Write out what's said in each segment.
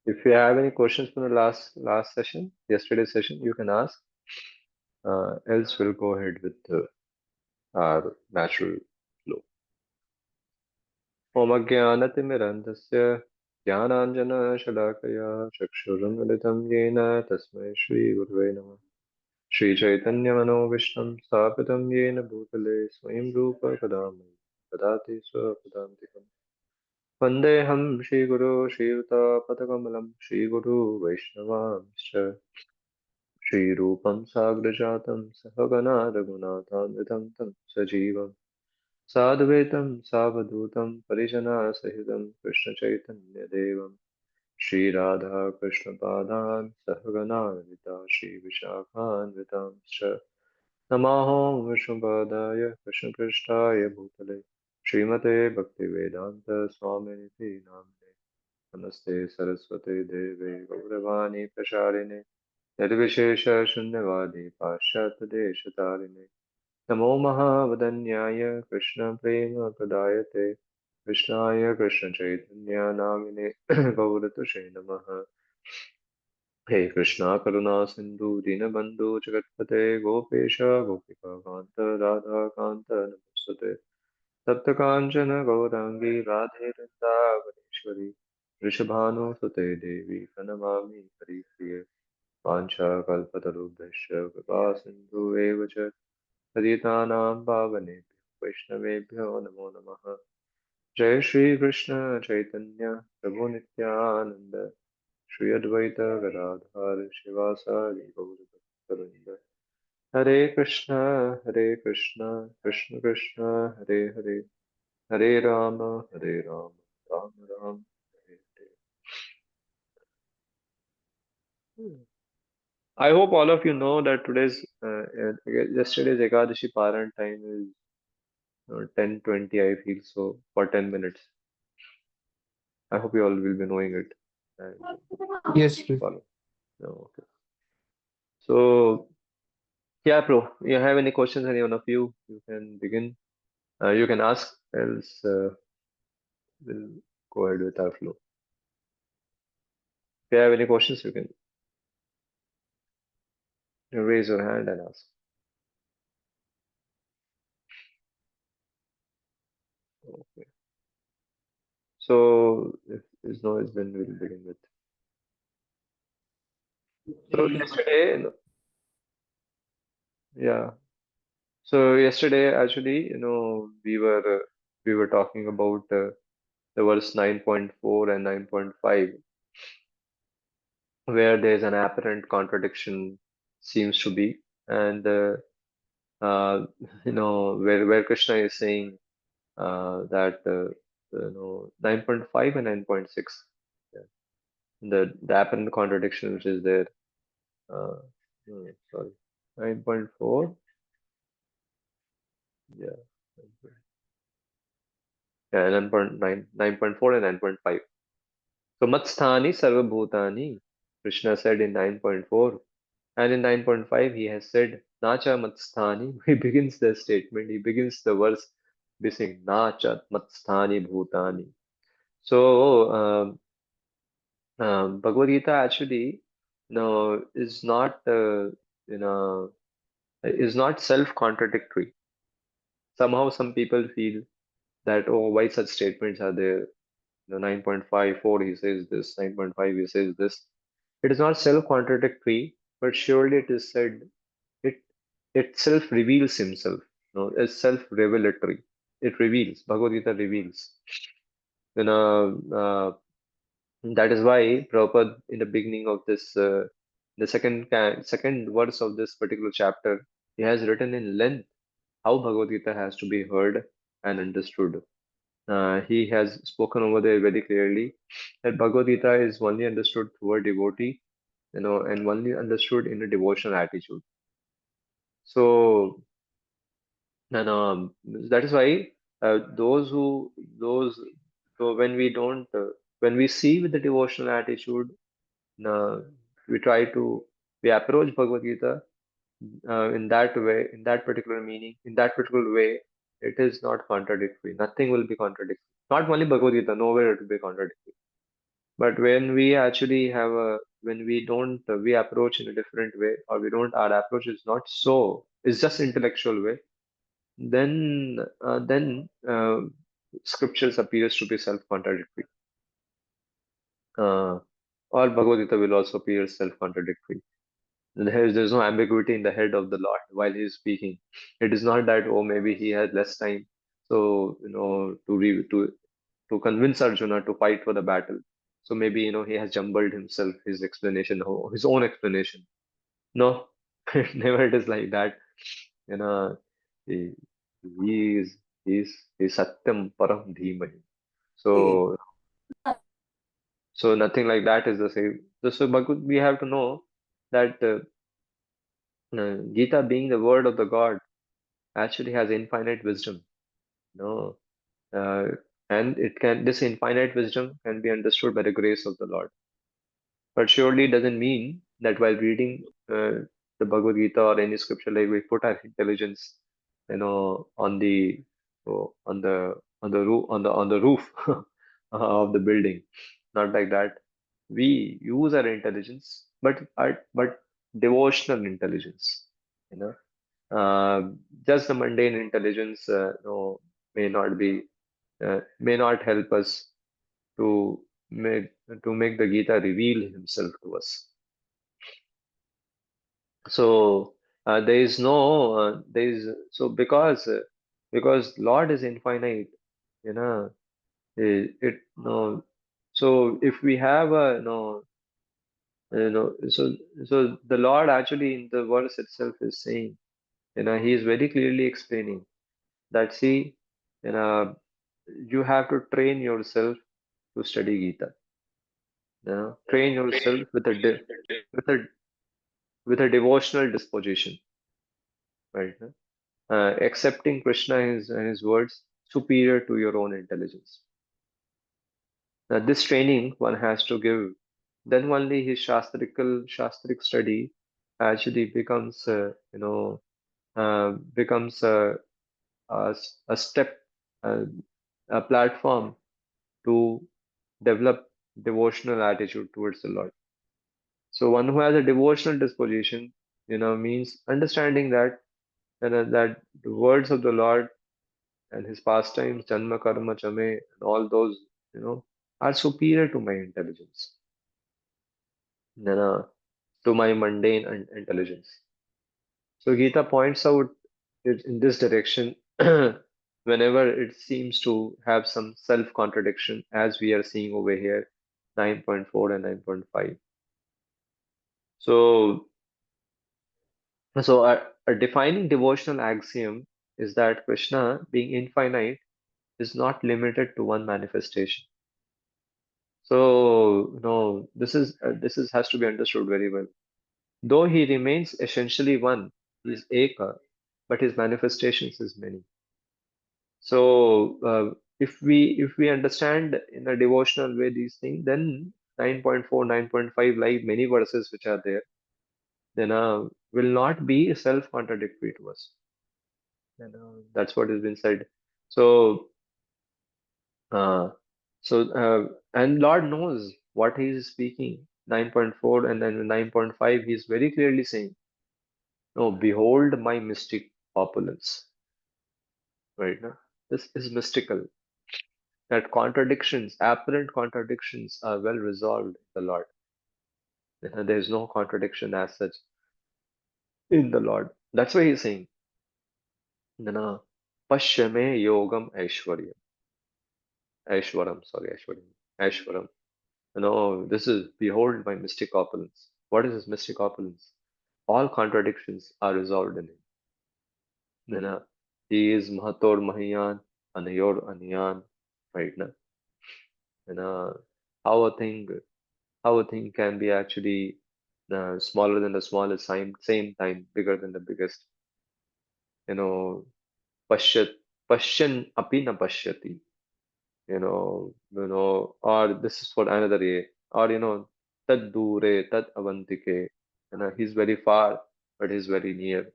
If you have any questions from the last session, yesterday's session, you can ask. Else we'll go ahead with our natural flow. Om Ajnanatimirandasya Jnananjana Chakshurunmilitam Yena Tasmai Shri Gurve Namah Shri Chaitanya Manobishtam Sthapitam Yena Bhutale Swayam Rupa Kadamai Kadati Swapadantikam Vandeham Shri Guru Shri Yuta Padakamalam Shri Guru Vaishnavamscha Shri Rupam Sagrajatam Sahagana Raghunathan Tam Sajivam Sadvaitam Savadutam Parijana Sahitam Krishna Chaitanya Devam Shri Radha Krishna Padan Sahagana Vita Shri Vishakhan Vitamscha Namahom Vishnupadaya Krishna Krishnaya Bhutale Srimate Bhakti Vedanta Swaminiti Namne Namaste Saraswate Deve Gauravani Prasharine Nirvishesha Shunyavadi Paschat Deshatarine Namo Mahavadanyaya Krishna Prema Pradayate Krishnaya Krishna Chaitanya Namine Gauratushe Namaha Hey Krishna Karuna Sindhu Dinabandhu Jagatpate Gopesha Gopika Kanta Radha Kanta Namastate Tapta Kanchana Gaurangi Radhe Vrindavaneshwari Rishabhanu Sute Devi Pranamami Haripriye Pancha Kalpatarubhasya Kripa Sindhu Evacha पतितानां पावनेभ्यो वैष्णवेभ्यो नमो नमः जय श्री कृष्ण चैतन्य प्रभु नित्यानंद श्री अद्वैत गदाधर शिवासादि गौरभक्तवृंद हरे Krishna Krishna Krishna Hare Hare Hare Ram Ram Ram Hare Hare. I hope all of you know that yesterday's Ekadashi Paran time is 10:20. I feel so for 10 minutes. I hope you all will be knowing it and Yes, please. follow. No, okay. So, yeah, bro, you have any questions, any one of you? You can begin. You can ask, else we'll go ahead with our flow. If you have any questions, you can raise your hand and ask. Okay. So, if there's no, then we'll begin with. So, yesterday, yeah. So, yesterday, actually, we were talking about the verse 9.4 and 9.5 where there's an apparent contradiction seems to be and uh, where Krishna is saying that 9.5 and 9.6, yeah, the apparent contradiction which is there, uh, sorry, 9.4, yeah, yeah, 9.9, 9.4 and 9.5. So matsthani sarvabhutani, Krishna said in 9.4. And in 9.5, he has said, Nacha Matsthani. He begins the statement, he begins the verse by saying, Nacha Matsthani Bhutani. So, Bhagavad Gita actually, is not, is not self-contradictory. Somehow, some people feel that, oh, why such statements are there? 9.54, he says this, 9.5, he says this. It is not self-contradictory, but surely it is said it itself reveals himself. It's self-revelatory. It reveals. Bhagavad Gita reveals. That is why Prabhupada, in the beginning of this, the second verse of this particular chapter, he has written in length how Bhagavad Gita has to be heard and understood. He has spoken over there very clearly that Bhagavad Gita is only understood through a devotee, and only understood in a devotional attitude. So, and that is why those so when we see with the devotional attitude, uh, we try to we approach Bhagavad Gita in that way, in that particular meaning, in that particular way. It is not contradictory. Nothing will be contradictory. Not only Bhagavad Gita, nowhere it will be contradictory. But when we actually have a when we don't we approach in a different way, or we don't our approach is not so, it's just intellectual way, then scriptures appears to be self-contradictory, uh, or Bhagavad Gita will also appear self-contradictory. There's no ambiguity in the head of the Lord while he is speaking. It is not that, oh, maybe he had less time, so to convince Arjuna to fight for the battle. So maybe he has jumbled himself his explanation, his own explanation. No, never it is like that. You know, he, he is he's Satyam Param Dhimahi. So so nothing like that is the same. So Bhagavad, we have to know that Gita, being the word of the God, actually has infinite wisdom. No, uh, and it can this infinite wisdom can be understood by the grace of the Lord. But surely it doesn't mean that while reading the Bhagavad Gita or any scripture, like we put our intelligence, on the roof of the building. Not like that. We use our intelligence, but devotional intelligence. You know, just the mundane intelligence, may not be may not help us to make to make the Gita reveal himself to us. So there is so because Lord is infinite, you know, it no. So if we have a no, so the Lord actually in the verse itself is saying, he is very clearly explaining that see, you know, you have to train yourself to study Gita. Train yourself with a devotional disposition, right? Accepting Krishna and his words superior to your own intelligence. Now, this training one has to give. Then only his shastric study actually becomes, becomes a step, uh, a platform to develop devotional attitude towards the Lord. So one who has a devotional disposition, means understanding that that the words of the Lord and his pastimes, Janma Karma Chame, and all those, are superior to my intelligence, to my mundane intelligence. So Gita points out it in this direction whenever it seems to have some self-contradiction, as we are seeing over here, 9.4 and 9.5. So, a defining devotional axiom is that Krishna, being infinite, is not limited to one manifestation. So, no, this is has to be understood very well. Though he remains essentially one, he is Eka, but his manifestations is many. So, if we understand in a devotional way these things, then 9.4, 9.5, like many verses which are there, then will not be self-contradictory to us. And that's what has been said. So, uh, and Lord knows what he is speaking. 9.4 and then 9.5, he is very clearly saying, no, behold my mystic opulence. Right now, this is mystical. That contradictions, apparent contradictions, are well resolved in the Lord. There is no contradiction as such in the Lord. That's why he's saying, Nana, Pashyame Yogam Aishwaryam. Aishwaram. This is behold my mystic opulence. What is this mystic opulence? All contradictions are resolved in him. He is Mahator Mahiyan, Anayor Aniyan, right now. And how a thing how a thing can be actually smaller than the smallest, same time bigger than the biggest. You know, Pashyat Pashyan api na pashyati. Or this is for another way. Or Tad dure, tad avantike. He's very far, but he's very near.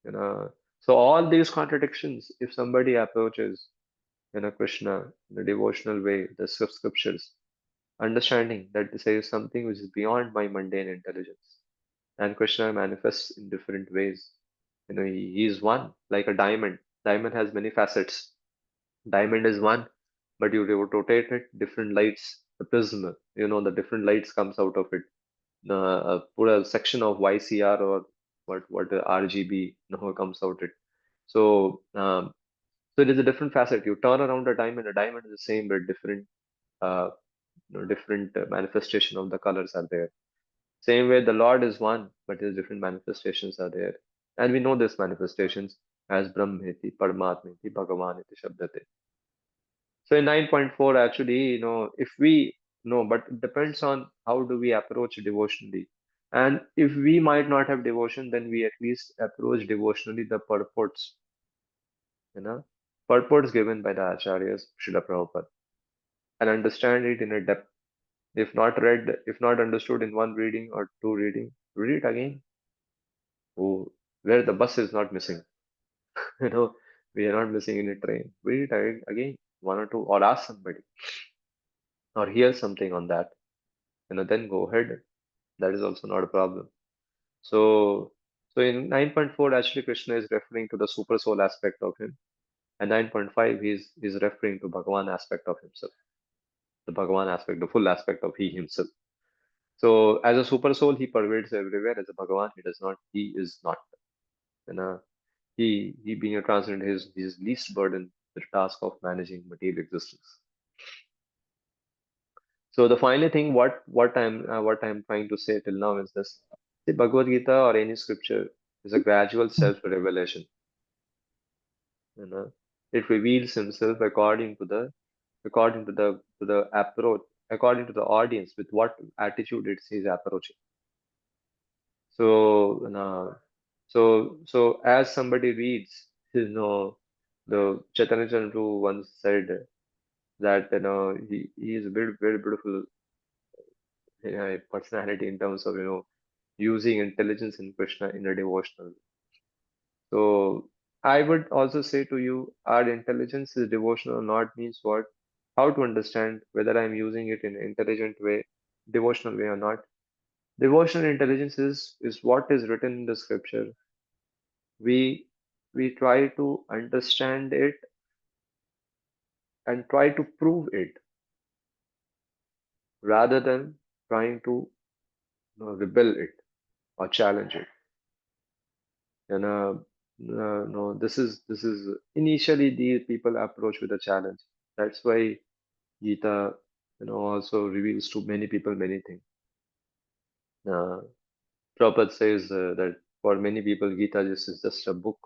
You know, so all these contradictions, if somebody approaches, Krishna in a devotional way, the scriptures. understanding that this is something which is beyond my mundane intelligence. And Krishna manifests in different ways. He is one, like a diamond. Diamond has many facets. Diamond is one, but you rotate it, different lights, the prism, the different lights comes out of it. Put a section of YCR or what RGB, comes out it. So so it is a different facet. You turn around a diamond is the same, but different uh, different manifestation of the colors are there. Same way, the Lord is one, but his different manifestations are there. And we know these manifestations as Brahmeti, Paramatmeti, Bhagavaniti, Shabdate. So in 9.4, actually, if we know, but it depends on how do we approach devotionally. And if we might not have devotion, then we at least approach devotionally the purports, you know, purports given by the Acharyas, Srila Prabhupada, and understand it in a depth. If not read, if not understood in one reading or two reading, read it again. Oh, where the bus is not missing. You know, we are not missing in a train. Read it again, one or two, or ask somebody, or hear something on that. Then go ahead. That is also not a problem. So, so in 9.4, actually, Krishna is referring to the super soul aspect of him, and 9.5, he's referring to Bhagavan aspect of himself, the Bhagavan aspect, the full aspect of he himself. So, as a super soul, he pervades everywhere. As a Bhagavan, he does not. He is not. And he being a transcendent, his least burden the task of managing material existence. So the final thing, what I'm trying to say till now is this: the Bhagavad Gita or any scripture is a gradual self-revelation. You know, it reveals himself according to the approach, according to the audience, with what attitude it sees approaching. So, so as somebody reads, the Chaitanya Chandru once said that he is a very very beautiful personality in terms of using intelligence in Krishna in a devotional. So I would also say to you, our intelligence is devotional or not means what? How to understand whether I'm using it in an intelligent way, devotional way or not. Devotional intelligence is what is written in the scripture. We we try to understand it and try to prove it rather than trying to rebel it or challenge it. And no, this is initially the people approach with a challenge. That's why Gita, also reveals to many people many things. Uh, Prabhupada says that for many people, Gita is just a book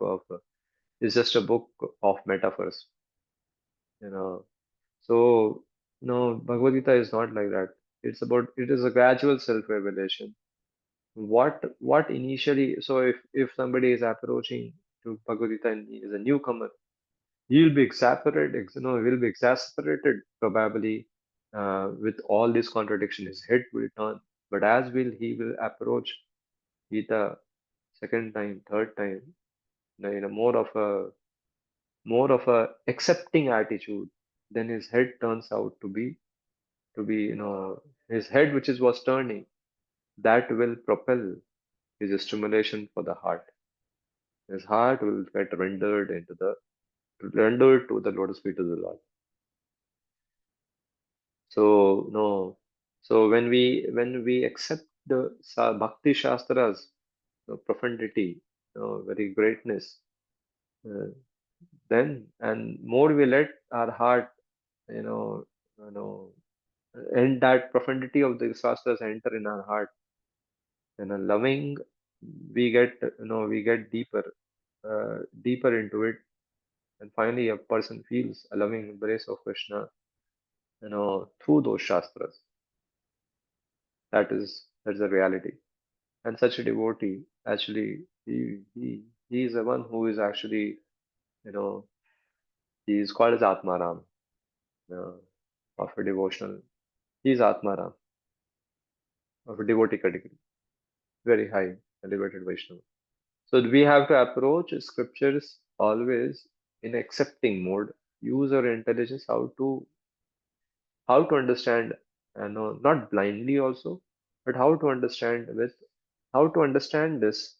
of metaphors. You know, so no, Bhagavad Gita is not like that. It is a gradual self-revelation. What initially, so if somebody is approaching to Bhagavad Gita and he is a newcomer, he'll be will be exasperated probably with all this contradiction. His head will turn, but as will he will approach Gita second time, third time, in a more of a accepting attitude. Then his head turns out to be his head which is was turning, that will propel his stimulation for the heart. His heart will get rendered to the lotus feet of the Lord. So no, so when we accept the Bhakti Shastras, profundity, very greatness, uh, then and more we let our heart, you know, you know, and that profundity of the Shastras enter in our heart, and a loving, we get deeper into it, and finally a person feels a loving embrace of Krishna, through those Shastras. That's the reality. And such a devotee, actually, he is the one who is actually, you know, he is called as Atmaram, uh, of a devotional. He is Atmaram of a devotee category, very high, elevated Vaishnava. So we have to approach scriptures always in accepting mode, use our intelligence how to understand, and not blindly also, but how to understand with how to understand this,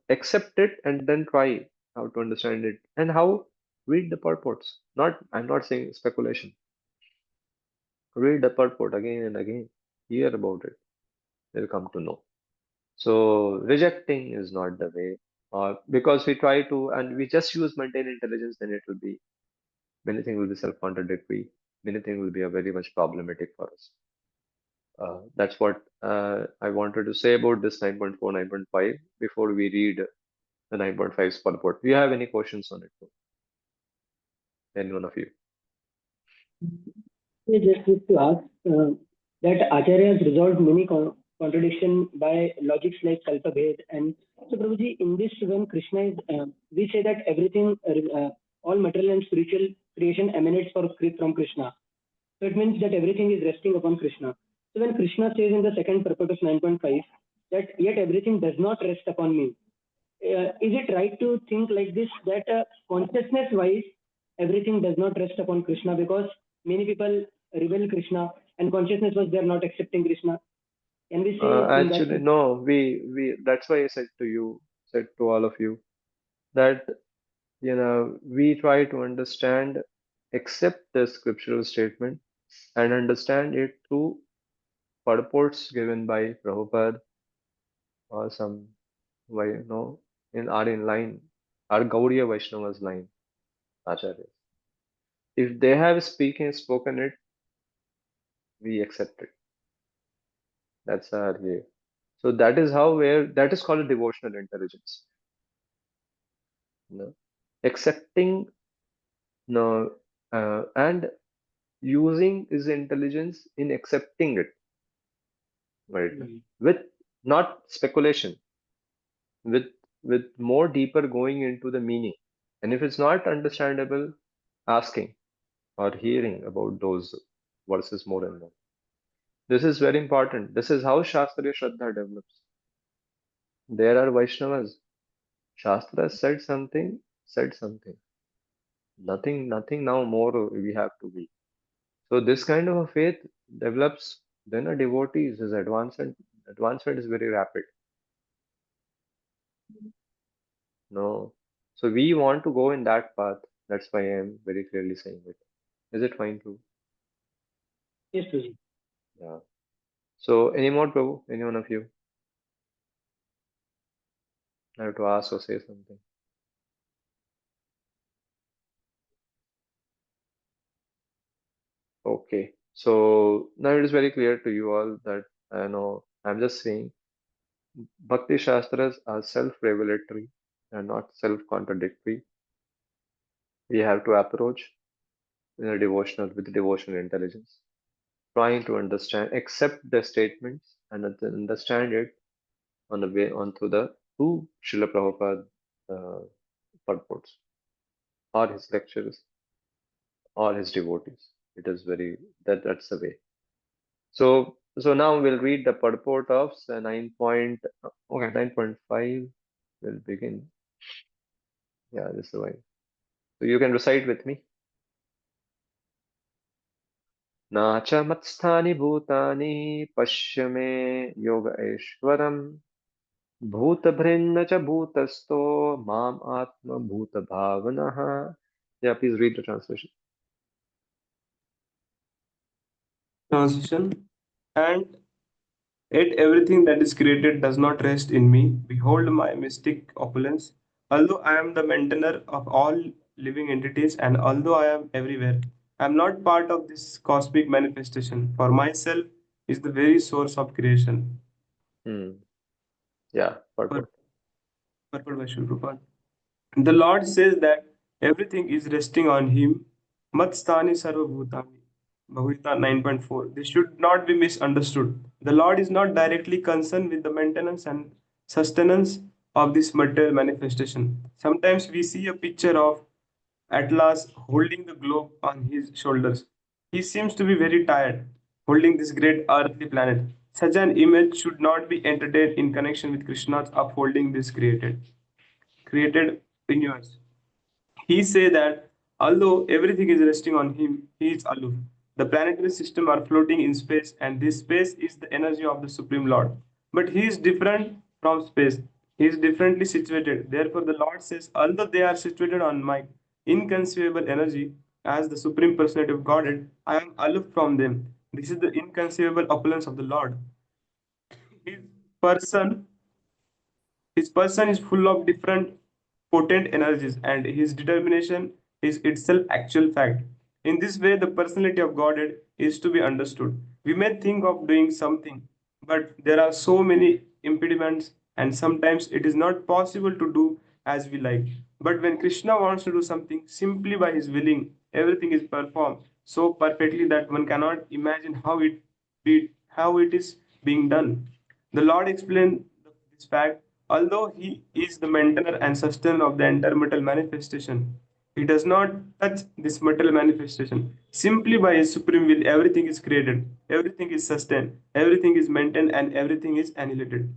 accept it, and then try how to understand it, and how read the purports. Not, I'm not saying speculation. Read the purport again and again, hear about it, you'll come to know. So rejecting is not the way, or because we try to and we just use maintain intelligence, then it will be many things will be self-contradictory. Many things will be a very much problematic for us. That's what I wanted to say about this 9.4, 9.5 before we read the 9.5 purport. Do you have any questions on it, any one of you? I just need to ask that Acharya has resolved many contradiction by logics like Kalpa Bhed. And so, Prabhuji, in this, when Krishna is, we say that everything, all material and spiritual creation emanates from Krishna. So it means that everything is resting upon Krishna. So when Krishna says in the second purport of 9.5 that yet everything does not rest upon me, is it right to think like this that consciousness wise everything does not rest upon Krishna because many people rebel Krishna and consciousness was they're not accepting Krishna? Can we say in that Actually, sense? no, we that's why I said to you, said to all of you that we try to understand, accept the scriptural statement and understand it through purports given by Prabhupada or some why in are in line, our Gaudiya Vaishnavas line, Acharyas. If they have spoken it, we accept it. That's our way. So that is how where that is called a devotional intelligence. You Accepting and using is intelligence in accepting it, right? Mm. With not speculation, with more deeper going into the meaning. And if it's not understandable, asking or hearing about those verses more and more. This is very important. This is how Shastriya Shraddha develops. There are Vaishnavas. Shastra said something. Nothing now more we have to be. So this kind of a faith develops, then a devotees, his advancement is very rapid. No. So we want to go in that path. That's why I am very clearly saying it. Is it fine too? Yes, Prabhuji. Yeah. So any more, Prabhu? Any one of you? I have to ask or say something. Okay. So now it is very clear to you all that I know I'm just saying Bhakti Shastras are self-revelatory and not self-contradictory. We have to approach in a devotional with devotional intelligence, trying to understand, accept the statements and understand it on the way onto the two Srila Prabhupada uh, purports or his lectures or his devotees. It is very that's the way. So now we'll read the purport of the 9.5. We'll begin. Yeah, this is the way. So you can recite with me. न च मत्स्थानि भूतानि पश्य मे योग ऐश्वरम् भूतभृन्न च भूतस्थो माम आत्म भूतभावनः. Yeah, please read the translation. Transition. And yet everything that is created does not rest in me. Behold my mystic opulence. Although I am the maintainer of all living entities, and although I am everywhere, I am not part of this cosmic manifestation. For myself is the very source of creation. Hmm. Yeah, Pur- purport. Purport by Srila Prabhupada. The Lord says that everything is resting on Him. Matstani sarva bhutani. Bhagavad Gita 9.4. This should not be misunderstood. The Lord is not directly concerned with the maintenance and sustenance of this material manifestation. Sometimes we see a picture of Atlas holding the globe on his shoulders. He seems to be very tired, holding this great earthly planet. Such an image should not be entertained in connection with Krishna's upholding this created universe. He say that although everything is resting on him, he is aloof. The planetary system are floating in space, and this space is the energy of the Supreme Lord. But he is different from space. He is differently situated. Therefore, the Lord says, although they are situated on my inconceivable energy as the Supreme Personality of Godhead, I am aloof from them. This is the inconceivable opulence of the Lord. His person his person is full of different potent energies, and his determination is itself actual fact. In this way, the personality of Godhead is to be understood. We may think of doing something, but there are so many impediments, and sometimes it is not possible to do as we like. But when Krishna wants to do something, simply by his willing, everything is performed so perfectly that one cannot imagine how it is being done. The Lord explained this fact, although He is the maintainer and sustainer of the entire material manifestation, He does not touch this material manifestation. Simply by His supreme will, everything is created, everything is sustained, everything is maintained, and everything is annihilated.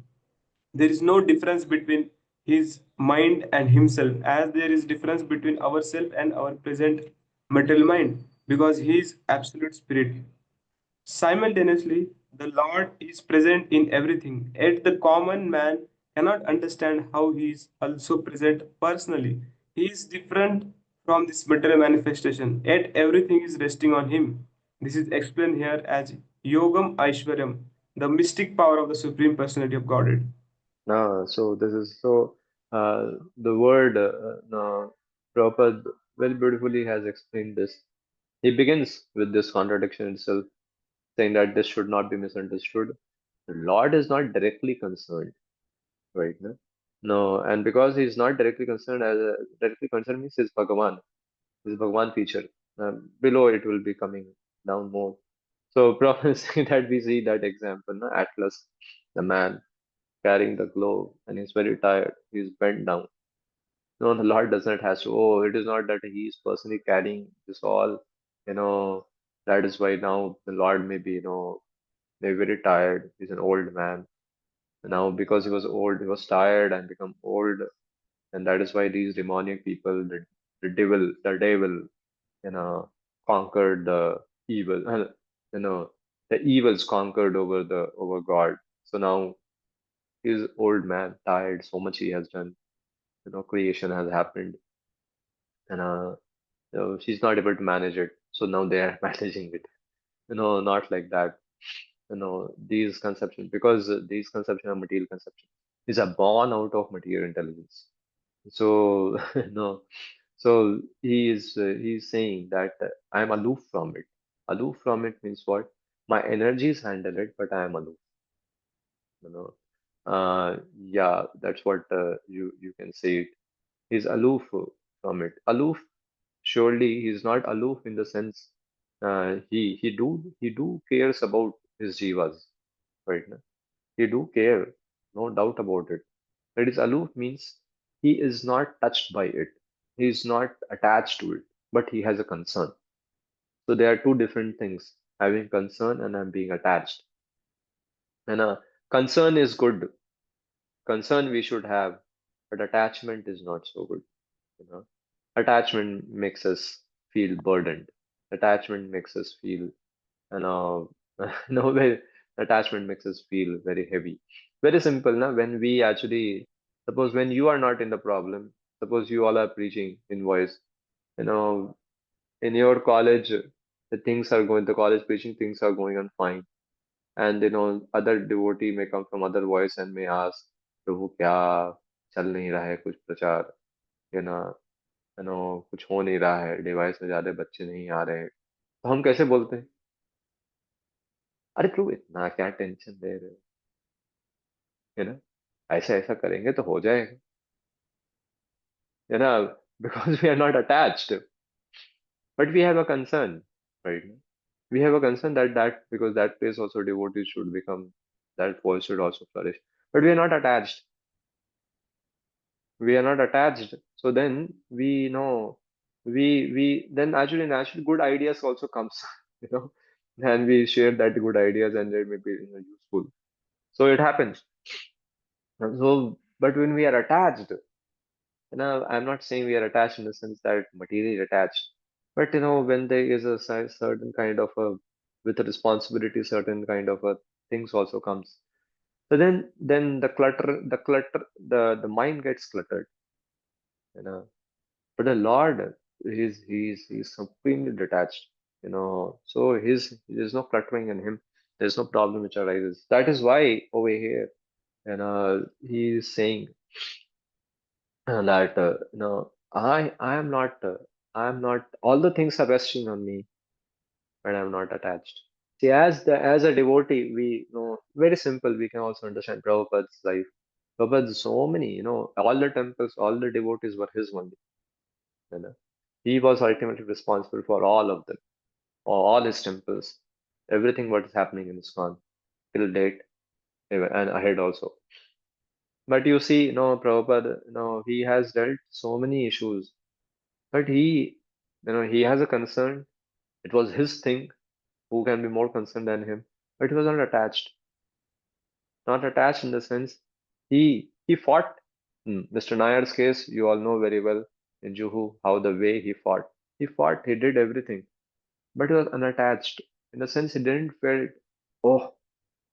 There is no difference between His mind and Himself, as there is difference between ourself and our present material mind, because He is absolute spirit. Simultaneously, the Lord is present in everything, yet the common man cannot understand how He is also present personally. He is different from this material manifestation, yet everything is resting on Him. This is explained here as Yogam Aishwaryam, the mystic power of the Supreme Personality of Godhead. So this is so the word Prabhupada very beautifully has explained this. He begins with this contradiction itself, saying that this should not be misunderstood. The Lord is not directly concerned, right? No, no, and because he's not directly concerned means his Bhagavan feature. Below it will be coming down more. So promising that we see that example, no? Atlas, the man carrying the globe, and he's very tired. He's bent down. No, the Lord does not have to. Oh, it is not that he is personally carrying this all. You know, that is why now the Lord may be, maybe very tired. He's an old man. Now, because he was old, he was tired and become old, and that is why these demonic people, the devil, you know, conquered the evil. You know, the evils conquered over God. So now he's old man, tired. So much he has done. Creation has happened, and so she's not able to manage it. So now they are managing it. Not like that. These conceptions, because these conceptions are material conceptions, these are born out of material intelligence. So no, so he's saying that I am aloof from it. Aloof from it means what? My energies handle it, but I am aloof. You know, yeah, that's what you can say it. He's aloof from it. Aloof, surely he's not aloof in the sense he do cares about his jivas, right? No? He do care, no doubt about it. That is aloof means he is not touched by it. He is not attached to it, but he has a concern. So there are two different things: having concern and being attached. And concern is good. Concern we should have, but attachment is not so good. You know, attachment makes us feel burdened. Attachment makes us feel, you know, no way. Attachment makes us feel very heavy. Very simple, na? When we actually, suppose when you are not in the problem, suppose you all are preaching in voice, you know, in your college, the college preaching things are going on fine, and other devotee may come from other voice and may ask, प्रभु क्या चल नहीं रहा है कुछ प्रचार, you know, कुछ हो नहीं रहा है, डिवाइस में ज्यादा बच्चे नहीं आ रहे हैं, तो हम कैसे बोलते हैं? अरे प्रभु इतना क्या टेंशन ले रहे हो, है ना? ऐसा ऐसा करेंगे तो हो जाएगा, है ना? Because we are not attached, but we have a concern, right? We have a concern that because that place also devotees should become, that voice should also flourish, but we are not attached. We are not attached. So then we know, we then actually naturally good ideas also comes, you know, and we share that good ideas and they may be useful. So it happens. So, but when we are attached, I'm not saying we are attached in the sense that materially attached. But when there is a certain kind of a with a responsibility, certain kind of a things also comes. So then the mind gets cluttered, you know. But the Lord, he's supremely detached, So there's no cluttering in him. There's no problem which arises. That is why over here, he is saying that I am not. All the things are resting on me, but I'm not attached. See, as a devotee, we know very simple. We can also understand Prabhupada's life. Prabhupada's so many, all the temples, all the devotees were his only. You know, he was ultimately responsible for all of them, all his temples, everything what is happening in ISKCON till date, and ahead also. But you see, Prabhupada, he has dealt so many issues, but he has a concern. It was his thing. Who can be more concerned than him? But he was not attached. Not attached in the sense he fought. Mr. Nayar's case, you all know very well in Juhu how the way he fought. He fought, he did everything, but he was unattached in the sense he didn't feel, oh,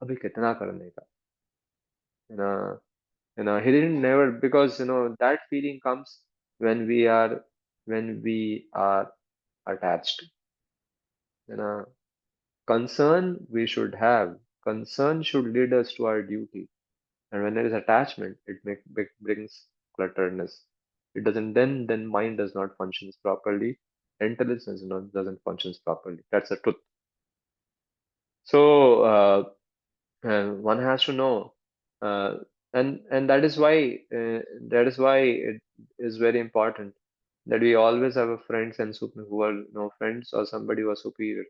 abhi kitna karne ka. You know, he didn't never because that feeling comes when we are attached. You know, concern we should have. Concern should lead us to our duty. And when there is attachment, brings clutteredness. It doesn't then mind does not functions properly. Intelligence doesn't functions properly. That's the truth. So one has to know, uh, and that is why it is very important that we always have a friends and who are friends or somebody who are superior.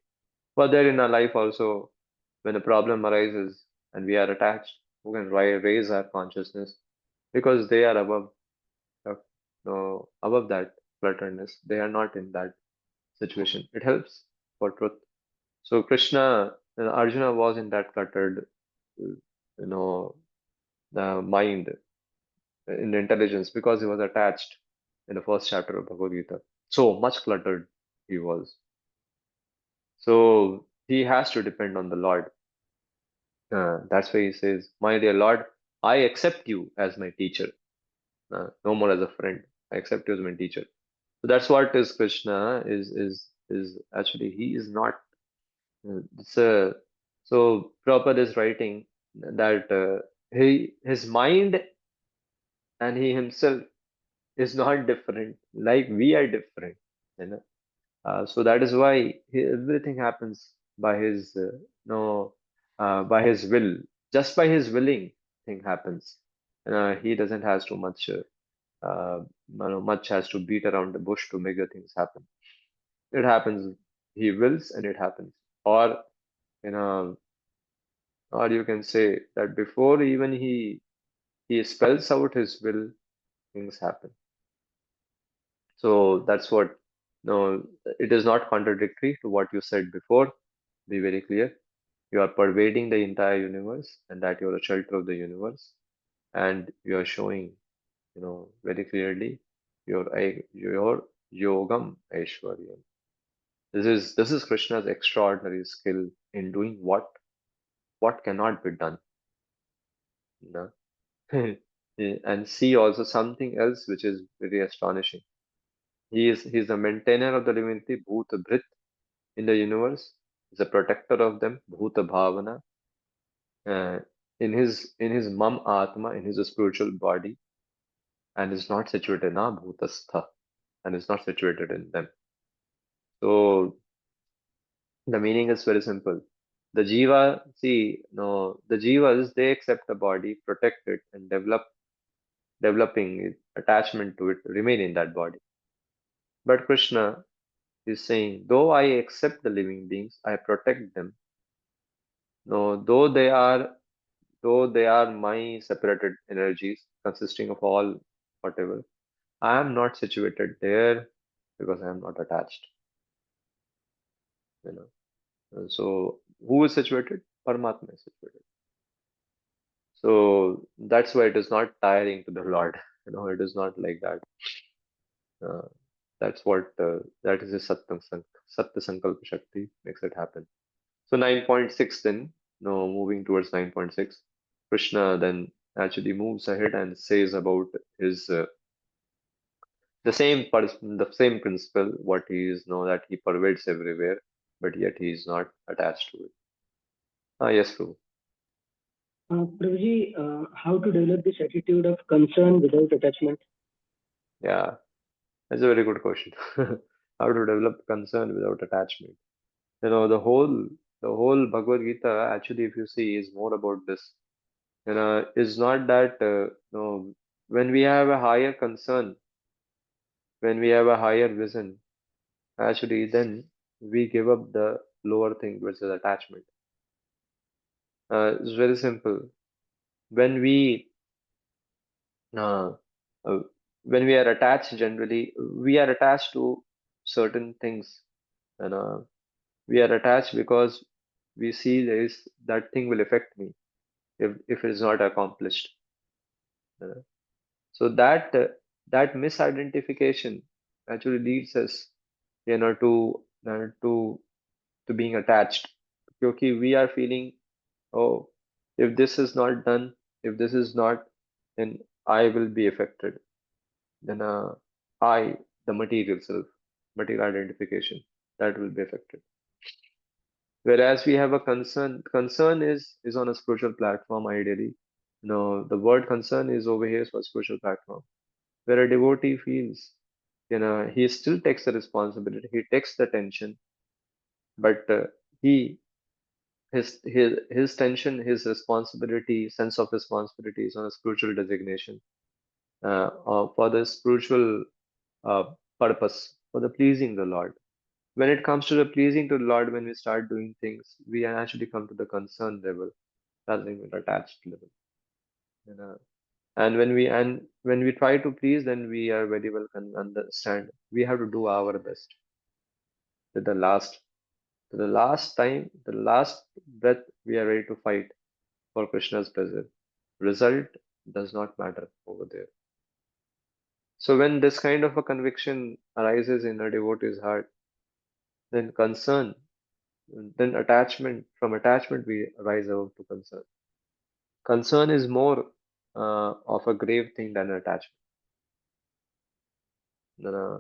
But there in our life also, when a problem arises and we are attached, who can raise our consciousness because they are uh, no, above that clutteredness. They are not in that situation. It helps for truth. So Krishna, Arjuna was in that cluttered, you know, mind, in the intelligence because he was attached in the first chapter of Bhagavad Gita. So much cluttered he was. So he has to depend on the Lord. That's why he says, "My dear Lord, I accept you as my teacher, no more as a friend. I accept you as my teacher." So that's what is Krishna is actually he is not. It's a so Prabhupada is writing that his mind and he himself is not different, like we are different, you know. So that is why everything happens by his no by his will, just by his willing thing happens. He doesn't has too much much has to beat around the bush to make the things happen. It happens. He wills and it happens. Or you know, or you can say that before even he spells out his will, things happen. So that's what. No, it is not contradictory to what you said before. Be very clear. You are pervading the entire universe, and that you are a shelter of the universe, and you are showing, very clearly your yogam aishwaryam. This is Krishna's extraordinary skill in doing what cannot be done. You know? And see also something else which is very astonishing. He is the maintainer of the divinity, Bhuta Bhrit, in the universe. He's a protector of them, Bhuta Bhavana, uh, in his Mam Atma, in his spiritual body, and is not situated na Bhutastha, and is not situated in them. So the meaning is very simple. The jiva, see, no, the jivas they accept the body, protect it, and developing it, attachment to it, remain in that body. But Krishna is saying, though I accept the living beings, I protect them. No, though they are my separated energies consisting of all whatever, I am not situated there because I am not attached. You know. So who is situated? Paramatma is situated. So that's why it is not tiring to the Lord. It is not like that. Uh, That's what that is a Satya Sankalpa Shakti makes it happen. So 9.6 then, no, moving towards 9.6, Krishna then actually moves ahead and says about his the same principle, what he is know that he pervades everywhere, but yet he is not attached to it. Ah, yes, Prabhu. Prabhuji, how to develop this attitude of concern without attachment? Yeah, that's a very good question. How to develop concern without attachment? You know, the whole Bhagavad Gita actually, if you see, is more about this. You know, it's not that no, when we have a higher concern, when we have a higher vision, actually, then we give up the lower thing, which is attachment. It's very simple. When we uh, uh, when we are attached, generally, we are attached to certain things, and we are attached because we see there is that thing will affect me if it is not accomplished. Uh, so that misidentification actually leads us, to being attached. Because we are feeling, oh, if this is not done, if this is not, then I will be affected. Then the material self, material identification, that will be affected. Whereas we have a concern is on a spiritual platform ideally. No, the word concern is over here for spiritual platform, where a devotee feels, he still takes the responsibility, he takes the tension, but he his tension, his responsibility, sense of responsibility is on a spiritual designation, for the spiritual uh, purpose, for the pleasing the Lord. When it comes to the pleasing to the Lord, when we start doing things, we actually come to the concern level rather than the attached level. You know. And when we try to please, then we are very well can understand we have to do our best to the last time, the last breath, we are ready to fight for Krishna's pleasure. Result does not matter over there. So when this kind of a conviction arises in a devotee's heart, then concern, then attachment, from attachment we rise out to concern. Concern is more of a grave thing than attachment. Uh,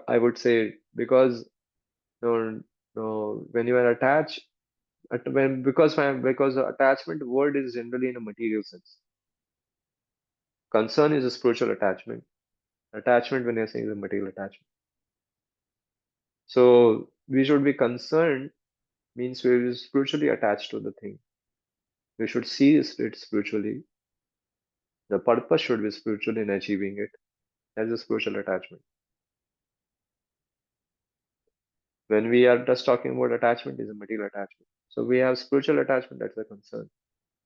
I would say because when you are attached, because the attachment word is generally in a material sense. Concern is a spiritual attachment. Attachment, when you're saying, is a material attachment. So we should be concerned means we're spiritually attached to the thing. We should see it spiritually. The purpose should be spiritual in achieving it as a spiritual attachment. When we are just talking about attachment, is a material attachment. So we have spiritual attachment, that's a concern.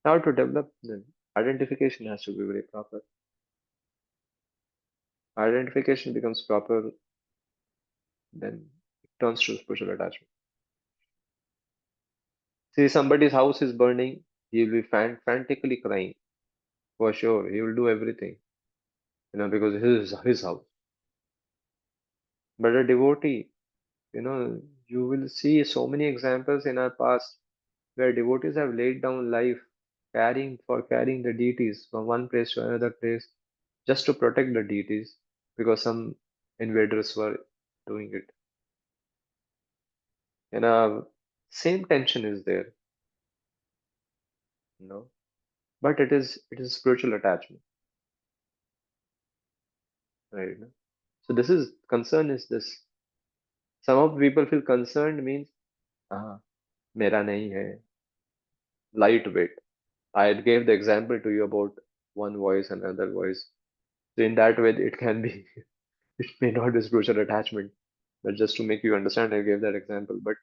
Now to develop, the identification has to be very proper. Identification becomes proper, then it turns to spiritual attachment. See, somebody's house is burning, he will be frantically crying. For sure, he will do everything, because his his house. But a devotee, you will see so many examples in our past where devotees have laid down life carrying the deities from one place to another place just to protect the deities because some invaders were doing it. And same tension is there, you know. But it is spiritual attachment, right? So this is concern is this. Some of people feel concerned means ah, mera nahi hai, lightweight. I gave the example to you about one voice and another voice. So in that way, it can be, it may not be spiritual attachment, but just to make you understand, I gave that example. But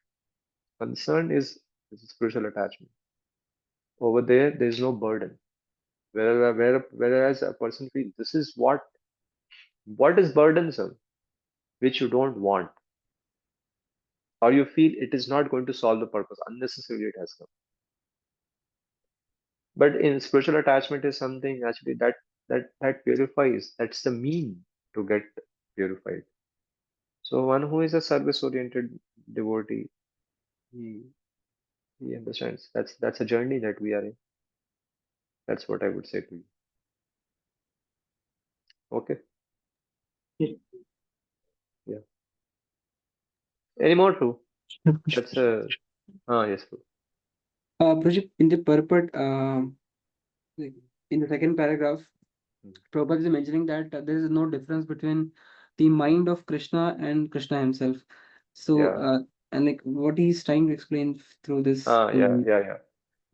concern is a spiritual attachment. Over there is no burden. Whereas a person feels this is what is burdensome, which you don't want, or you feel it is not going to solve the purpose. Unnecessarily it has come. But in spiritual attachment is something actually that purifies. That's the mean to get purified. So one who is a service-oriented devotee, he he understands. That's a journey that we are in. That's what I would say to you. Okay. Yes, Yeah. Any more true? Prabhuji, That's yes, true. Prabhuji, in the purport, like, in the second paragraph, Hmm. Prabhupada is mentioning that there is no difference between the mind of Krishna and Krishna himself. So, Yeah. and like what he's trying to explain through this. Yeah, yeah, yeah.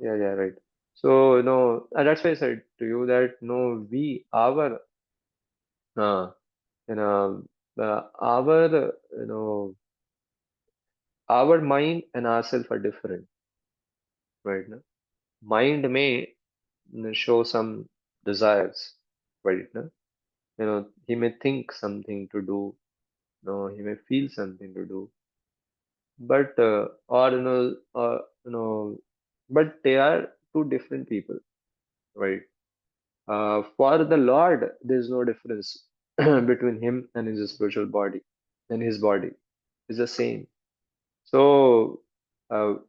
Yeah, yeah, right. So, that's why I said to you that no, uh, you know, you know, our mind and ourself are different, right? No? Mind may show some desires, right? No? He may think something to do, no, he may feel something to do, but but they are two different people, right? For the Lord, there is no difference between him and his spiritual body, and his body is the same. So,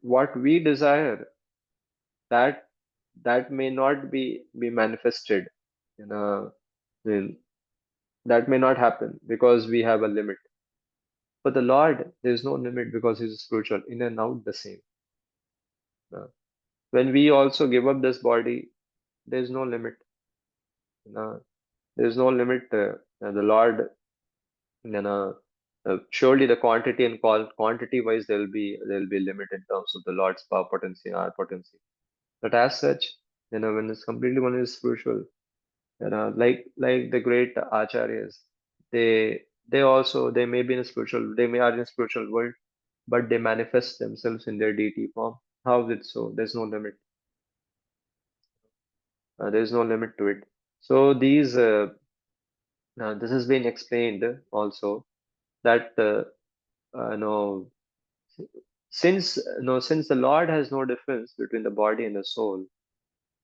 what we desire, that that may not be manifested, you know, in- that may not happen because we have a limit. For the Lord, there is no limit because He's spiritual, in and out the same. Uh, when we also give up this body, there is no limit. There is no limit. The Lord, you know, surely the quantity and quantity wise, there will be limit in terms of the Lord's power potency and our potency. But as such, when it's completely one is spiritual, like the great acharyas, they may be in a spiritual, they may are in a spiritual world, but they manifest themselves in their deity form. How is it so? There's no limit. There's no limit to it. So this has been explained also that since the Lord has no difference between the body and the soul,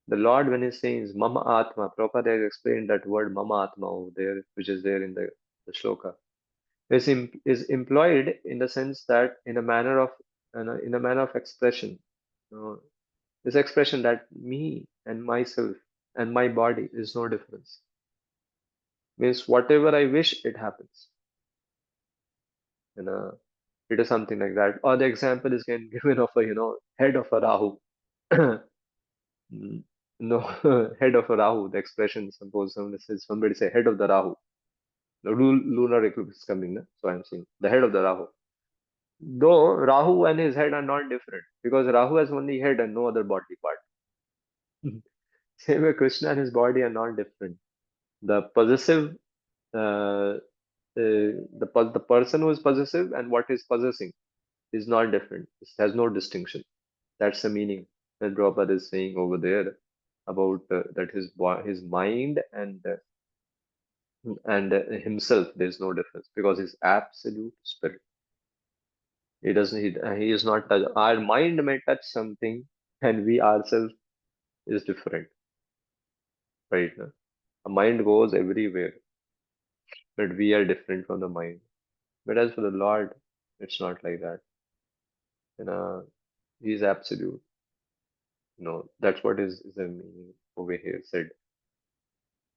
the Lord, when He says Mama Atma, Prabhupada has explained that word Mama Atma over there, which is there in the shloka, is employed in the sense that in a manner of expression. You know, this expression that me and myself and my body is no difference. Means whatever I wish, it happens. You know, it is something like that. Or the example is given of a head of a Rahu. Mm, no, head of a Rahu. The expression, suppose somebody say head of the Rahu. The lunar eclipse is coming, na? So I'm saying the head of the Rahu. Though Rahu and his head are not different because Rahu has only head and no other body part. Same way, Krishna and his body are not different. The possessive, the person who is possessive and what is possessing is not different. It has no distinction. That's the meaning that Prabhupada is saying over there about that his mind and himself, there's no difference because he's absolute spirit. He doesn't. He is not. Our mind may touch something, and we ourselves is different, right? No? A mind goes everywhere, but we are different from the mind. But as for the Lord, it's not like that. He is absolute. That's what is the meaning over here said.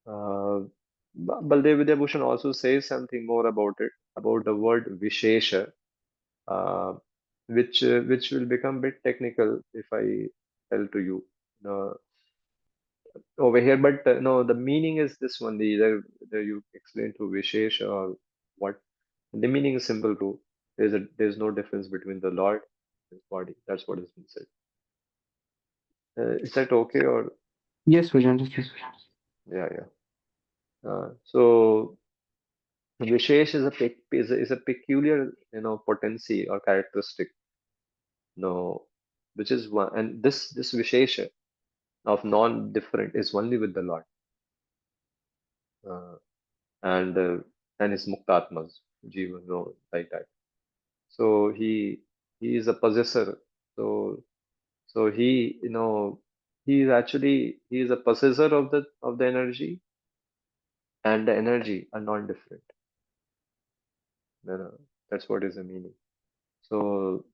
Uh, Baldev Vidyabhushan also says something more about it, about the word Vishesha, uh, which will become a bit technical if I tell to you. Uh, Over here, but no, the meaning is this one. The you explain to Vishesh or what the meaning is simple too. There's no difference between the Lord and his body. That's what has been said. Is that okay or Yes, Prabhuji. Yes. yeah, yeah. So Vishesh is a peculiar potency or characteristic. No, which is one, and this Vishesha of non-different is only with the Lord. Uh, and his muktatmas, jiva, like that. So he is a possessor. So so he is a possessor of the energy, and the energy are not different. That's what is the meaning. So,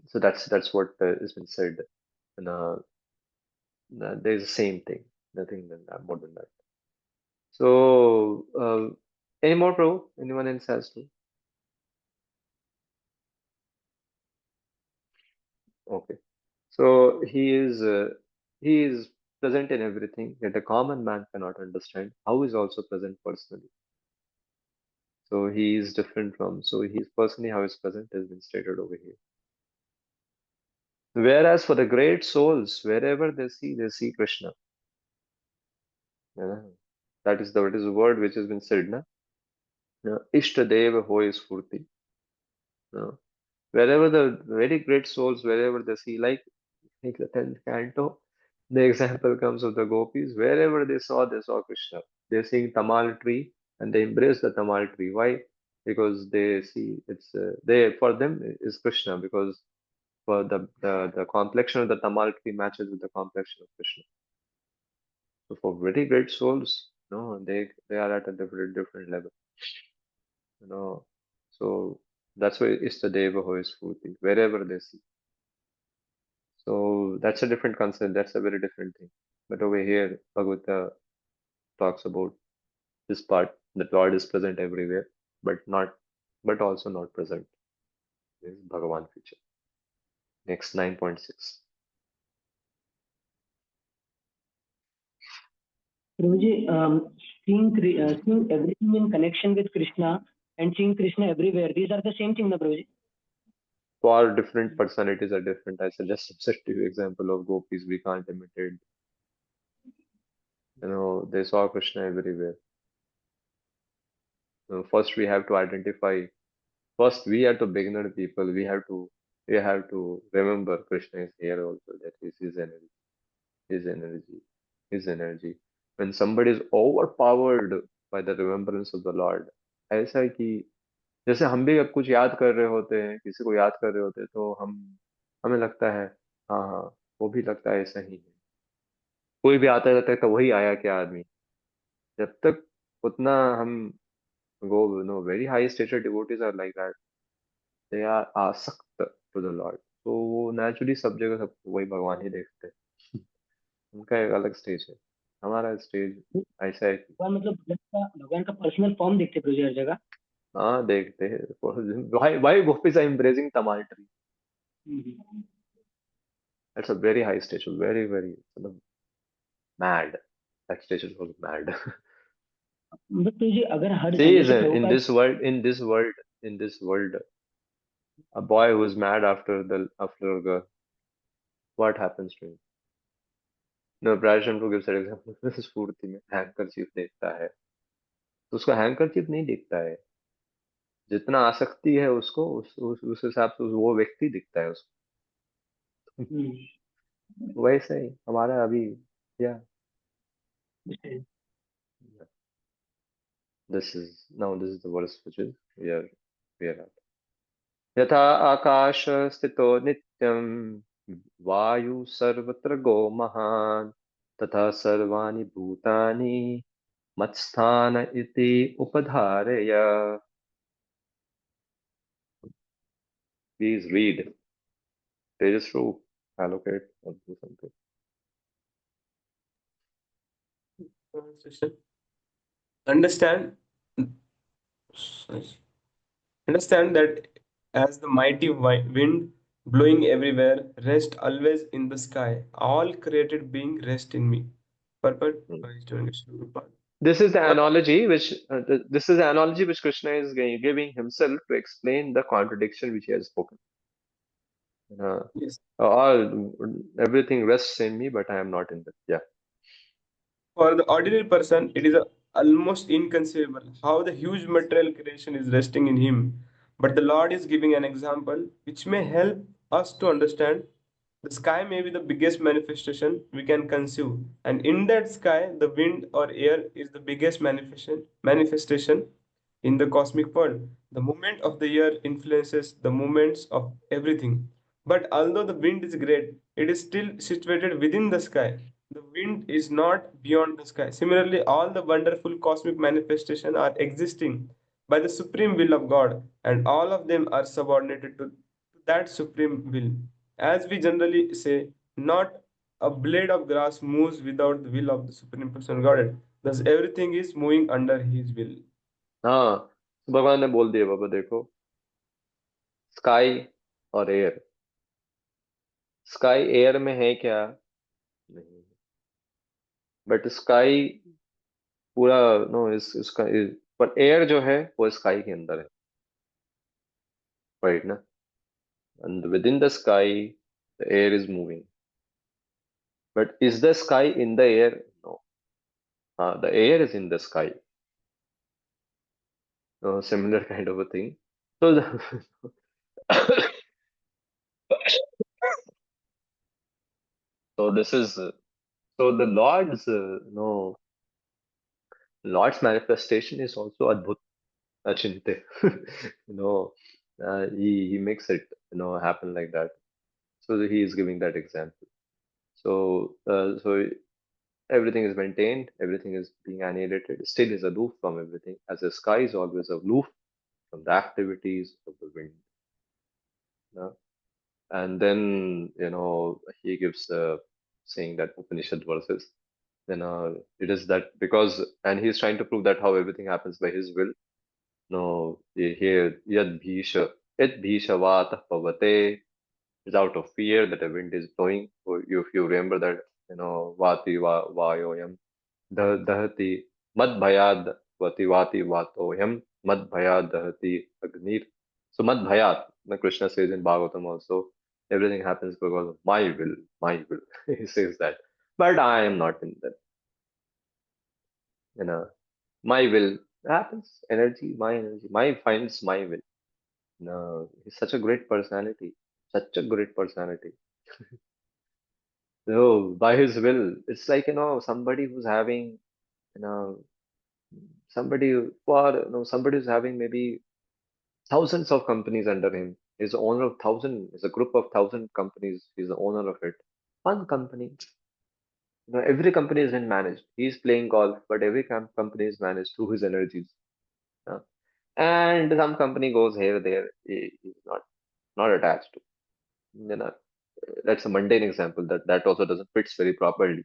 so that's what has been said. And there's the same thing, nothing than that, more than that. So, any more, Pro? Anyone else has to? Okay. So he is present in everything, yet a common man cannot understand how he is also present personally. So he is different from, so he's personally how is present has been stated over here. Whereas for the great souls, wherever they see Krishna. Yeah. That is the word which has been said, na? Yeah. Ishtadeva hoy spurti. Yeah. Wherever the very great souls, wherever they see, like the 10th canto, the example comes of the gopis. Wherever they saw Krishna. They're seeing Tamal tree and they embrace the Tamal tree. Why? Because they see they for them is Krishna because for the complexion of the Tamal tree matches with the complexion of Krishna. So for very great souls, no, they are at a different level, you know. So that's why it's the Deva who is Purti, wherever they see. So that's a different concept. That's a very different thing. But over here, Bhagavata talks about this part that Lord is present everywhere, but also not present. This is Bhagavan feature. Next 9.6. Prabhuji, seeing everything in connection with Krishna and seeing Krishna everywhere, these are the same thing, na Prabhuji? For different personalities are different. I suggest subjective example of gopis we can't imitate. They saw Krishna everywhere. First we have to identify. First we are the beginner people. We have to remember Krishna is here also. That is his energy, his energy, his energy. When somebody is overpowered by the remembrance of the Lord, ऐसा है कि जैसे हम भी अब कुछ याद कर रहे होते हैं, किसी को याद कर रहे होते हैं, तो हमें लगता है, हाँ हाँ, वो भी लगता है ऐसा ही है। कोई भी आता रहता है तो वही आया क्या आदमी। जब तक उतना हम go, very high stature devotees are like that. They are आसक्त to the Lord. तो वो naturally सब जगह सब वही भगवान ही देखते हैं। उनका एक अलग स्टेज है, हमारा स्टेज ऐसा है कि भगवान मतलब भगवान का पर्सनल फॉर्म देखते प्रभु जी हर जगह। हाँ देखते हैं। Why gopis are embracing tamal tree? That's a very high stage, very very mad. That stage was mad. But Prabhu ji अगर हर See, जैसे in Prabhupada this world, a boy who's mad after a girl, what happens to him? No, Prashant to gives an example. स्फूर्ति में handkerchief देखता है तो उसको handkerchief नहीं दिखता है, जितना आसक्ति है उसको उस हिसाब से वो व्यक्ति दिखता है उसको। वैसे ही हमारा अभी या this is the verse which is we are at. यथा आकाश स्थितो नित्यं वायु सर्वत्र गो महान् तथा सर्वाणि भूतानि मत्स्थान इति उपधारय. Please read. Pages to allocate or do something. Understand, understand that as the mighty wind blowing everywhere, rest always in the sky. All created being rest in me. Purport Hmm. by Historian Prabhupada. This is the analogy which Krishna is giving himself to explain the contradiction which he has spoken. Yes. All everything rests in me, but I am not in it. Yeah. For the ordinary person, it is almost inconceivable how the huge material creation is resting in him. But the Lord is giving an example which may help us to understand. The sky may be the biggest manifestation we can conceive, and in that sky, the wind or air is the biggest manifestation in the cosmic world. The movement of the air influences the movements of everything. But although the wind is great, it is still situated within the sky. The wind is not beyond the sky. Similarly, all the wonderful cosmic manifestations are existing by the supreme will of God, and all of them are subordinated to that supreme will. As we generally say, not a blade of grass moves without the will of the supreme person Godhead. Thus, everything is moving under His will. हाँ, तो भगवान ने बोल दिया बाबा देखो, sky और air, sky air में है क्या? नहीं, बट स्काई पूरा, नो इसका पर एयर जो है वो स्काई के अंदर है, राइट ना? And within the sky the air is moving, but is the sky in the air? No, हाँ, the air is in the sky. Similar kind of a thing. So so this is so the Lord's no, Lord's manifestation is also adbhut achinte. you know he makes it happen like that. So he is giving that example. So everything is maintained, everything is being annihilated, still is aloof from everything, as the sky is always aloof from the activities of the wind. uh, and then he gives saying that Upanishad verses. Then it is that because, and he's trying to prove that how everything happens by his will. No, here yad bhisha vata pavate is out of fear that the wind is blowing. So if you remember that, vati vayoyam dahati mad bhayad vati vati vatoyam mad bhayad dahati agnir. So mad bhayat, Krishna says in Bhagavatam also, everything happens because of my will, my will. He says that. But I am not in that, you know. My will happens, energy, my finds my will. No, he's such a great personality, such a great personality. So by his will, it's like somebody who's having you know somebody somebody who's having maybe thousands of companies under him. He's the owner of thousand. Is a group of thousand companies. He's the owner of it. One company. Every company is been managed. He's playing golf, but every company is managed through his energies. uh, and some company goes here, there. He's not attached to. You know, that's a mundane example that also doesn't fits very properly.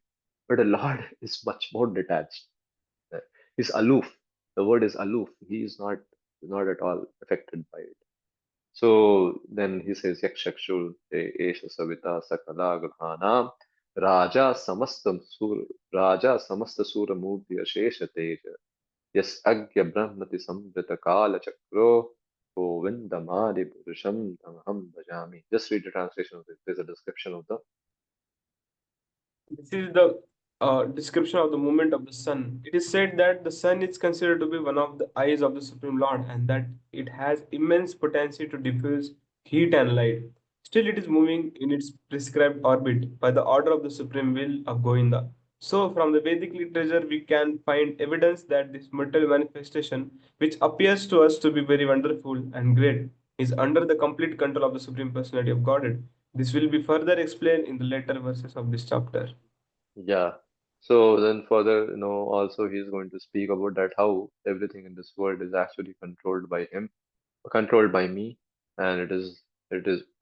But a Lord is much more detached. Uh, He's aloof. The word is aloof. He is not at all affected by it. So then he says, Yakshakshur te esha savita sakala grhanam Raja samastam sur Raja samasta sura murti ashesha teja Yes agya brahmati samvrita kala chakro Govindamadi purusham tamaham bhajami. Just read the translation of this. There's a description of the. This is the description of the movement of the sun. It is said that the sun is considered to be one of the eyes of the Supreme Lord and that it has immense potency to diffuse heat and light. Still, it is moving in its prescribed orbit by the order of the Supreme Will of Govinda. So, from the Vedic literature, we can find evidence that this material manifestation, which appears to us to be very wonderful and great, is under the complete control of the Supreme Personality of Godhead. This will be further explained in the later verses of this chapter. Yeah. So then further, also he's going to speak about that how everything in this world is actually controlled by him, controlled by me, and it is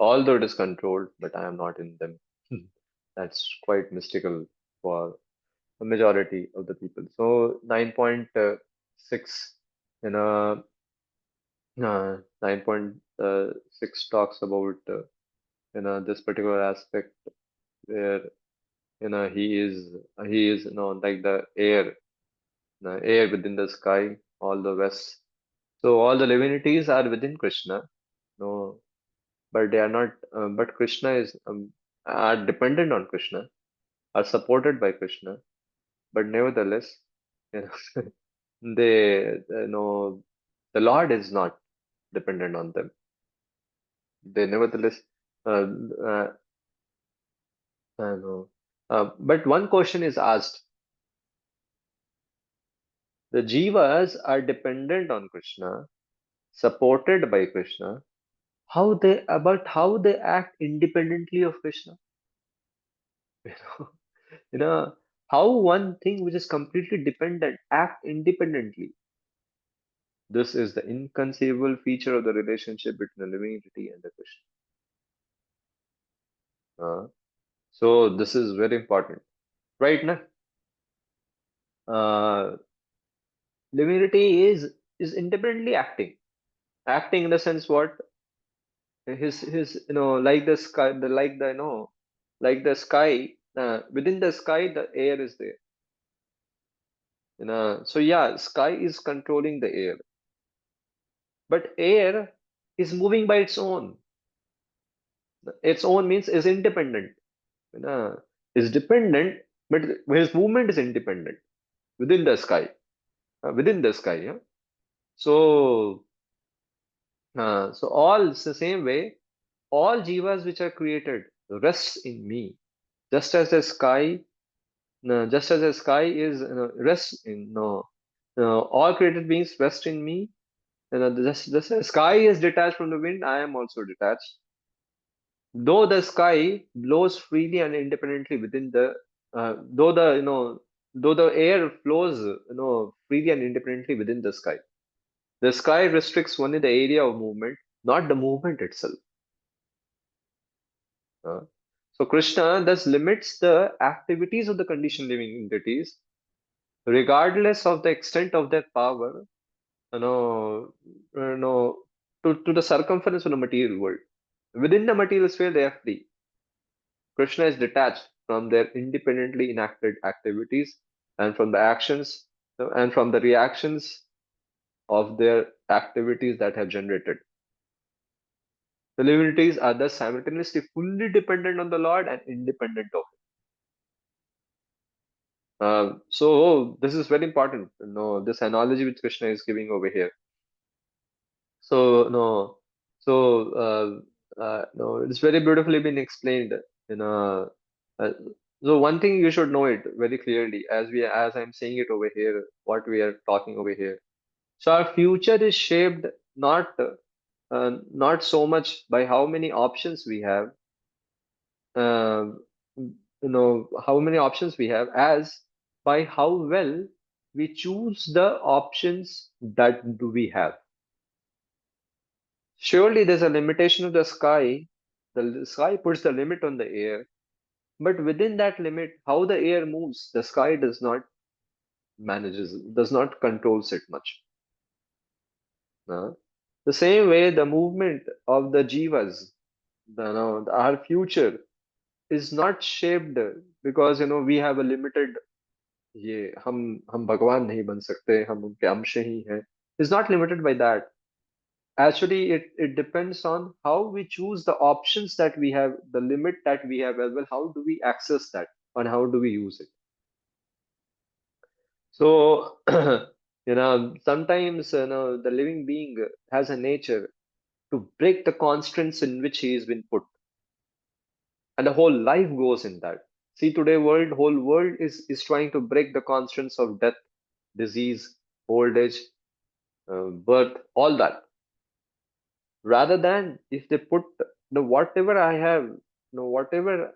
although it is controlled, but I am not in them. That's quite mystical for the majority of the people. So 9.6, you know, 9.6 talks about this particular aspect where he is like the air within the sky, all the west. So all the divinities are within Krishna. No, but they are not. But Krishna is are dependent on Krishna, are supported by Krishna. But nevertheless, you know, the Lord is not dependent on them. They nevertheless, uh, uh, know. But one question is asked: the jivas are dependent on Krishna, supported by Krishna. How they act independently of Krishna? You know, you know how one thing which is completely dependent act independently. This is the inconceivable feature of the relationship between the living entity and the Krishna. So this is very important, right? Now, living entity is independently acting, acting in the sense what his like the sky, the like the like the sky. Within the sky, the air is there. So yeah, sky is controlling the air, but air is moving by its own. Its own means is independent. Is dependent, but his movement is independent within the sky. Within the sky, yeah. So, so all it's the same way. All jivas which are created rests in me, just as the sky, just as the sky is rests in all created beings rest in me. Just as sky is detached from the wind, I am also detached. Though the sky blows freely and independently within the, though the though the air flows freely and independently within the sky restricts only the area of movement, not the movement itself. Uh, so Krishna thus limits the activities of the conditioned living entities, regardless of the extent of their power, you know, you know, to the circumference of the material world. Within the material sphere, they are free. Krishna is detached from their independently enacted activities and from the actions and from the reactions of their activities that have generated. The living entities are thus simultaneously fully dependent on the Lord and independent of so this is very important. This analogy which Krishna is giving over here. So no, so no, it's very beautifully been explained. In uh, so one thing you should know it very clearly as I'm saying it over here, what we are talking over here. So our future is shaped not so much by how many options we have, um, how many options we have, as by how well we choose the options that do we have. Surely there's a limitation of the sky. The sky puts the limit on the air, but within that limit, how the air moves, the sky does not controls it much. uh, the same way the movement of the jivas, our future is not shaped because we have a limited ये हम भगवान नहीं बन सकते हम उनके अंश ही हैं is not limited by that. Actually it depends on how we choose the options that we have, the limit that we have as well. How do we access that and how do we use it? So sometimes the living being has a nature to break the constraints in which he has been put, and the whole life goes in that. See, today whole world is trying to break the constraints of death, disease, old age, birth, all that. Rather than if they put whatever I have, whatever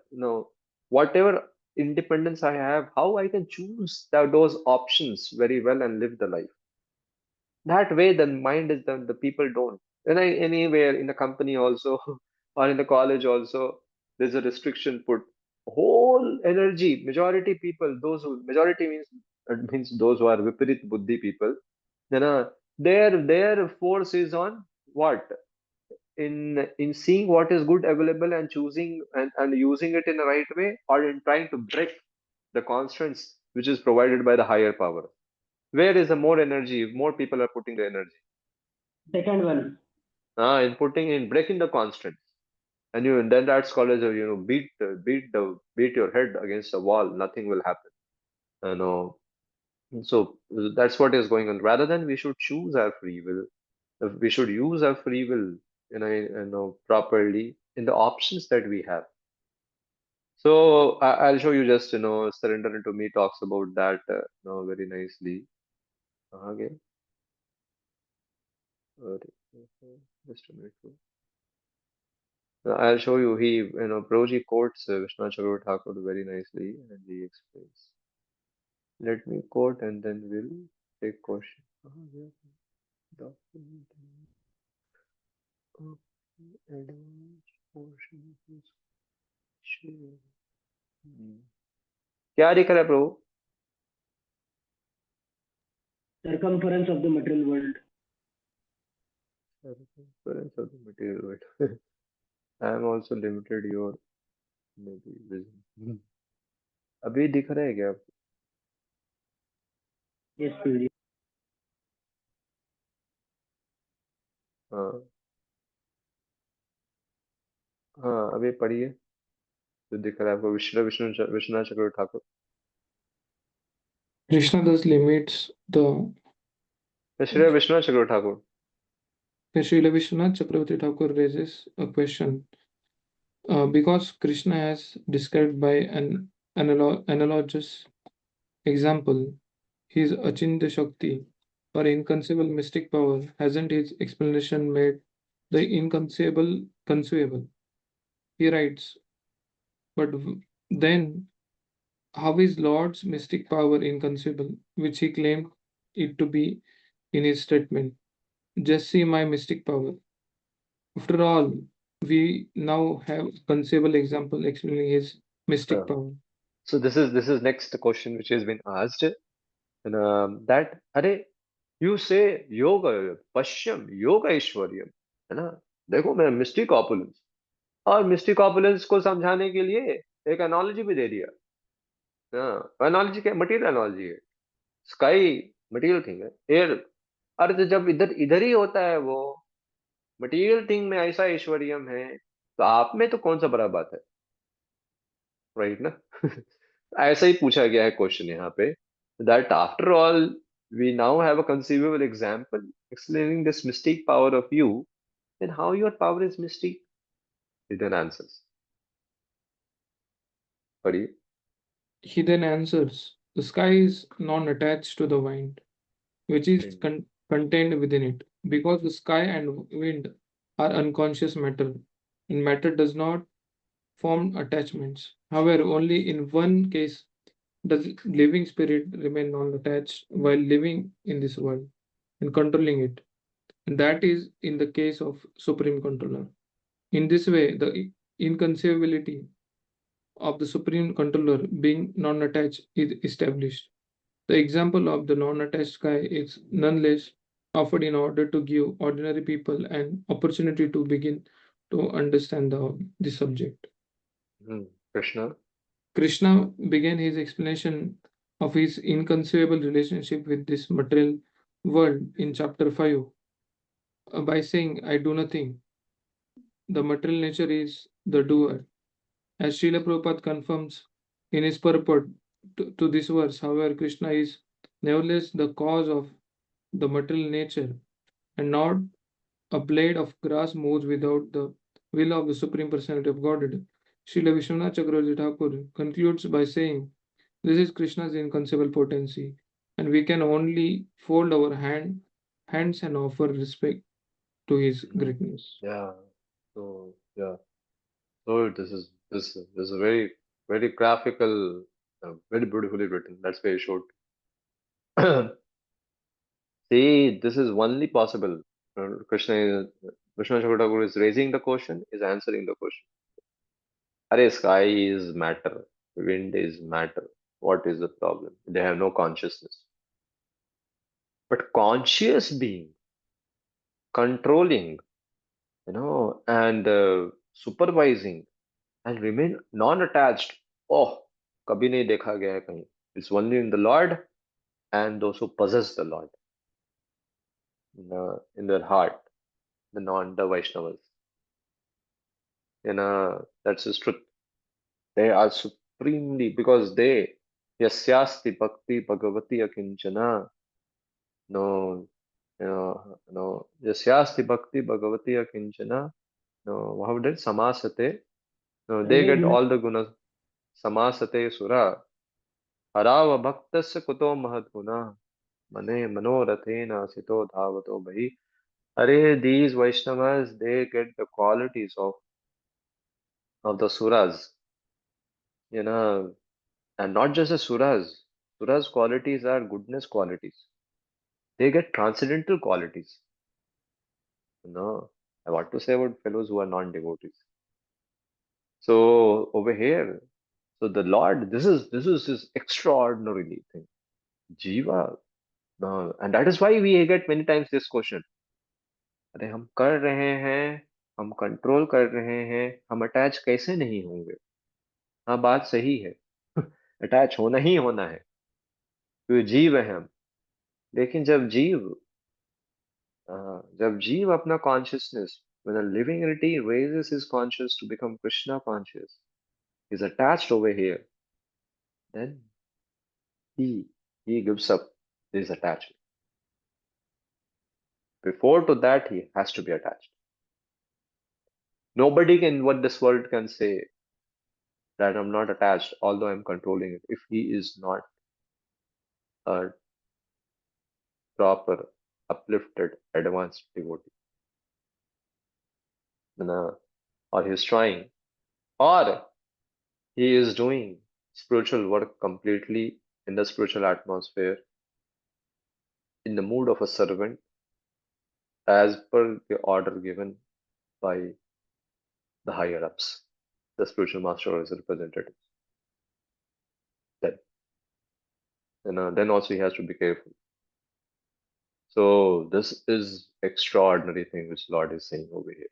independence I have, how I can choose those options very well and live the life. That way, the mind is the people don't. Anywhere in the company also, or in the college also, there's a restriction put. Whole energy, majority people, majority means those who are viparit buddhi people. Their force is on what? In seeing what is good available and choosing and using it in the right way, or in trying to break the constraints which is provided by the higher power. Where is the more energy? More people are putting the energy. Second one. In putting in breaking the constraints. And then that's called as beat your head against the wall. Nothing will happen. You know. So that's what is going on. Rather than we should choose our free will, we should use our free will, properly in the options that we have. So I'll show you just surrender into me talks about that very nicely. Okay. Just a minute. I'll show you. Prabhuji quotes Vishnu Chakravarti Thakur very nicely, and he explains. Let me quote, and then we'll take question. Yeah. documenting of advanced portion is shared. Hmm. क्या लिख रहा है प्रभु? Circumference of the material world. Circumference of the material world. I am also limited your maybe vision. अभी दिख रहा है क्या? Yes, Prabhuji. हाँ हाँ, अभी पढ़िए जो दिख रहा है आपको। विश्वनाथ चक्रवर्ती Thakur. Krishna thus limits the Shri Vishwanath Chakraborty Thakur. Srila Vishwanath Chakravarti Thakur raises a question because Krishna has described by an analogous example his Achinta Shakti or inconceivable mystic power. Hasn't his explanation made the inconceivable conceivable? He writes, but then how is Lord's mystic power inconceivable, which he claimed it to be in his statement? Just see my mystic power. After all, we now have conceivable example explaining his mystic power. So this is next question which has been asked, and that अरे you say yoga Paschim yoga Aishwaryam, है ना? देखो मैं mistake opulence, और mistake opulence को समझाने के लिए एक एनालॉजी भी दे दिया। हाँ, एनालॉजी क्या? मटेरियल एनालॉजी है। स्काई मटेरियल थिंग है, एयर अर्थ जब इधर इधर ही होता है, वो मटेरियल थिंग में ऐसा ऐश्वर्यम है, तो आप में तो कौन सा बड़ा बात है, राइट ना? ऐसा ही पूछा गया है क्वेश्चन यहाँ पे, that after all we now have a conceivable example explaining this mystic power of you, then how your power is mystic? Hidden answers पढ़िए। He then answers, the sky is non-attached to the wind, which is contained within it, because the sky and wind are unconscious matter, and matter does not form attachments. However, only in one case does living spirit remain non-attached while living in this world and controlling it, and that is in the case of Supreme Controller. In this way, the inconceivability of the Supreme Controller being non-attached is established. The example of the non-attached sky is nonetheless offered in order to give ordinary people an opportunity to begin to understand the subject. Krishna. Krishna began his explanation of his inconceivable relationship with this material world in chapter 5 by saying, I do nothing. The material nature is the doer. As Srila Prabhupada confirms in his purport to this verse, however, Krishna is nevertheless the cause of the material nature, and not a blade of grass moves without the will of the Supreme Personality of Godhead. Srila Vishwanath Chakravarti Thakur concludes by saying, this is Krishna's inconceivable potency, and we can only fold our hands and offer respect to his greatness. Yeah. So yeah. So this is very graphical, very beautifully written. That's very short. See, this is only possible. Krishna Thakur is raising the question, is answering the question. Are sky is matter, wind is matter. What is the problem? They have no consciousness. But conscious being, controlling, and supervising, and remain non-attached. Oh, कभी नहीं देखा गया है कहीं. It's only in the Lord and those who possess the Lord in their heart, the Vaishnavas. That's the truth. They are supremely, because they yasyasti bhakti bhagavati akinchana. No, no, yasyasti bhakti bhagavati akinchana. No, how did samasate? No, they get all the gunas. Samasate sura. Harava bhaktasya kuto mahadguna. Mane manorathena sito dhavato bhai. Are these Vaishnavas, they get the qualities of the suras, and not just the suras. Suras qualities are goodness qualities. They get transcendental qualities. No, I want to say about fellows who are non-devotees. So over here, so the Lord, this is his extraordinary thing. Jiva, and that is why we get many times this question. अरे हम कर रहे हैं, हम control कर रहे हैं, हम अटैच कैसे नहीं होंगे? हाँ, बात सही है। अटैच होना ही होना है, क्योंकि जीव है हम। लेकिन जब जीव अपना consciousness, when a living entity raises his conscious to become Krishna conscious, is attached over here, then he he gives up his attachment. Before to that, he has to be attached. Nobody can, what this world can say, that I'm not attached, although I'm controlling it, if he is not a proper, uplifted, advanced devotee. Or he's trying, or he is doing spiritual work completely in the spiritual atmosphere, in the mood of a servant, as per the order given by the higher ups, the spiritual master or his representative. Then, then also he has to be careful. So this is extraordinary thing which Lord is saying over here.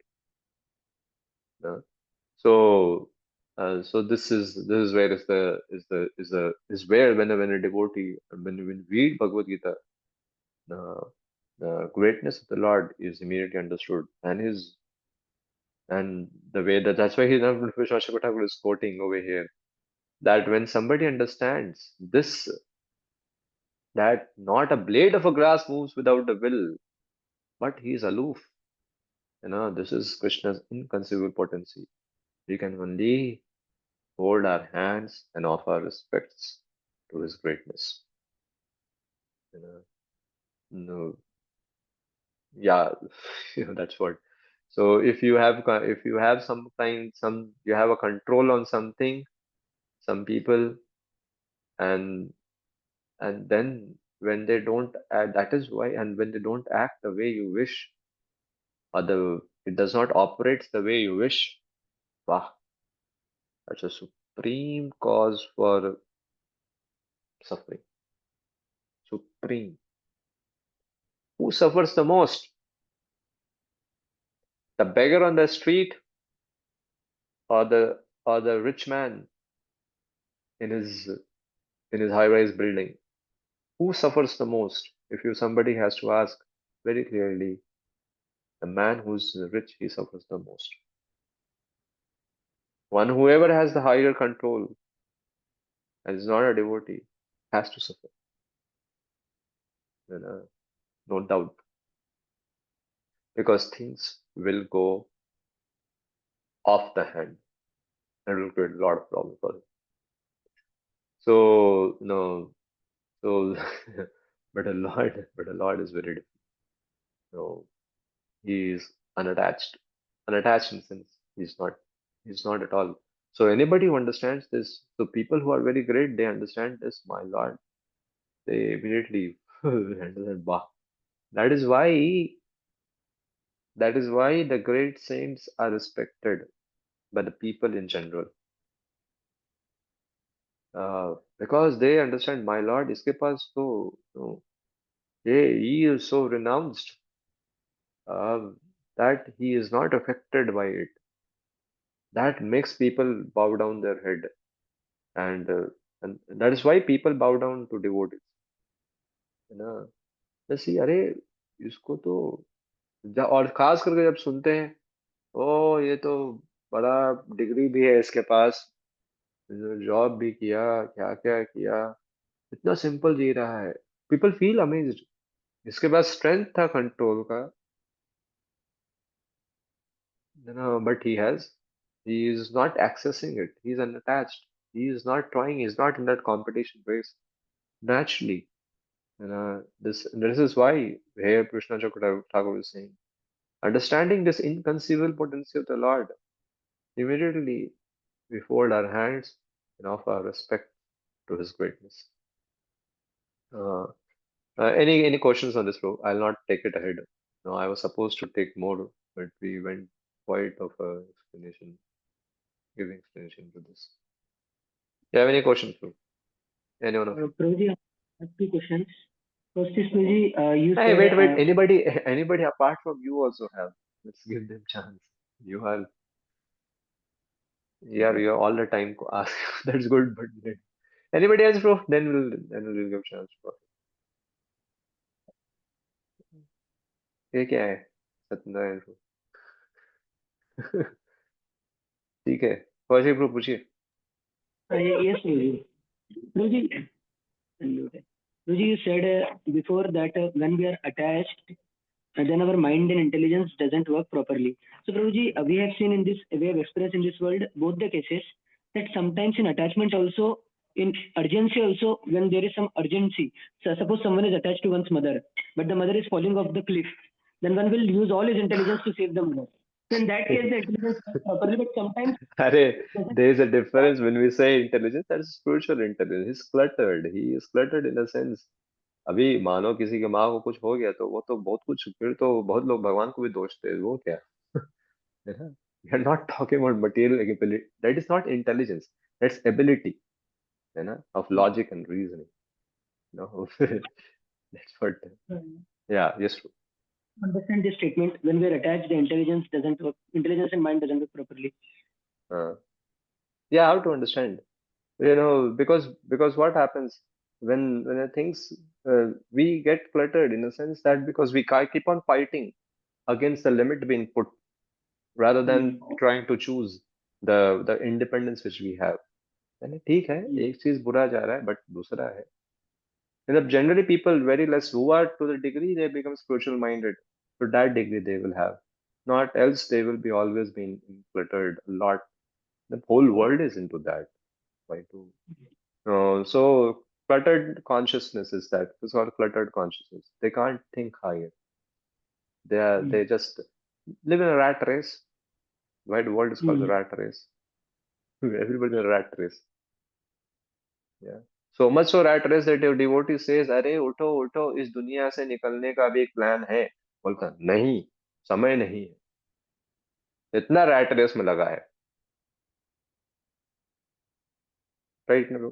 So, so this is where is where when a devotee, when we read Bhagavad Gita, the greatness of the Lord is immediately understood, and the way that's why Vishwanath Thakur is quoting over here, that when somebody understands this, that not a blade of a grass moves without a will, but he is aloof. This is Krishna's inconceivable potency. We can only hold our hands and offer our respects to his greatness. You know, no, yeah, that's what. So if you have you have a control on something, some people, and then when they don't act, that is why, and when they don't act the way you wish, or it does not operate the way you wish, wow, that's a supreme cause for suffering. Supreme. Who suffers the most? The beggar on the street, or the rich man in his high-rise building? Who suffers the most? If you somebody has to ask very clearly, the man who's rich, he suffers the most. Whoever has the higher control and is not a devotee has to suffer. No doubt, because things will go off the hand and it will create a lot of problems for him. So no, so but a Lord is very different. No, he is unattached. Unattached in the sense he's not at all. So anybody who understands this, so people who are very great, they understand this, my Lord, they immediately understand. Bah. That is why the great saints are respected by the people in general. Because they understand, my Lord, इसके पास तो he is so renounced that he is not affected by it. That makes people bow down their head, and that is why people bow down to devotees. है ना? जैसे अरे इसको तो और खास करके जब सुनते हैं, ओ ये तो बड़ा डिग्री भी है इसके पास, जॉब भी किया, क्या क्या किया, इतना सिंपल जी रहा है, पीपल फील अमेज्ड। इसके पास स्ट्रेंथ था कंट्रोल का, but he is not accessing it. He is unattached. He is not trying. He is not in that competition race naturally. This is why here Krishna Thakur is saying, understanding this inconceivable potency of the Lord, immediately we fold our hands and offer our respect to His greatness. Any questions on this, bro? I'll not take it ahead. No, I was supposed to take more, but we went quite of a explanation, giving explanation to this. You have any questions, bro? Anyone of you? Prabhuji, I have two questions. First is, Prabhuji, you Hey, said, wait. Anybody, anybody apart from you also have. Let's give them chance. You are, yeah, you're all the time ask. That's good, but anybody else, bro? Then we'll give chance for. ये क्या है? Satyanarayan bro. ठीक है. Kaushik bro पूछिए. yes, Prabhuji. Prabhuji, Prabhuji, you said before that when we are attached, then our mind and intelligence doesn't work properly. So, Prabhuji, we have seen in this, we have experienced in this world both the cases that sometimes in attachment also, in urgency also, when there is some urgency. So, suppose someone is attached to one's mother, but the mother is falling off the cliff, then one will use all his intelligence to save the mother. So, in that case, the intelligence works properly, but sometimes अरे, it doesn't. there is a difference when we say intelligence. That is spiritual intelligence. He's cluttered. He is cluttered in a sense. अभी मानो किसी के माँ को कुछ हो गया तो वो तो बहुत कुछ, फिर तो बहुत लोग भगवान को भी दोषते हैं, वो क्या है ना. We are not talking about material ability. That is not intelligence. That's ability, है ना, of logic and reasoning. No, that's what. Yeah, yes, true. Understand this statement, when we are attached, the intelligence doesn't work, intelligence and mind doesn't work properly. Uh, yeah, how to understand? Because what happens when the things, we get cluttered in a sense that because we keep on fighting against the limit being put rather than trying to choose the independence which we have. यानी ठीक है, एक चीज बुरा जा रहा है but दूसरा है. Generally people very less who are to the degree they become spiritual minded, to that degree they will have, not else they will be always being cluttered a lot. The whole world is into that. Why to so cluttered consciousness is that. It's called cluttered consciousness. They can't think higher. They just live in a rat race. Why the world is called the rat race? Everybody in a rat race. Yeah. So much so rat race that your devotee says, अरे उठो उठो, इस दुनिया से निकलने का भी एक प्लान है. बोलता नहीं, समय नहीं है. इतना रैट रेस में लगा है. राइट ना.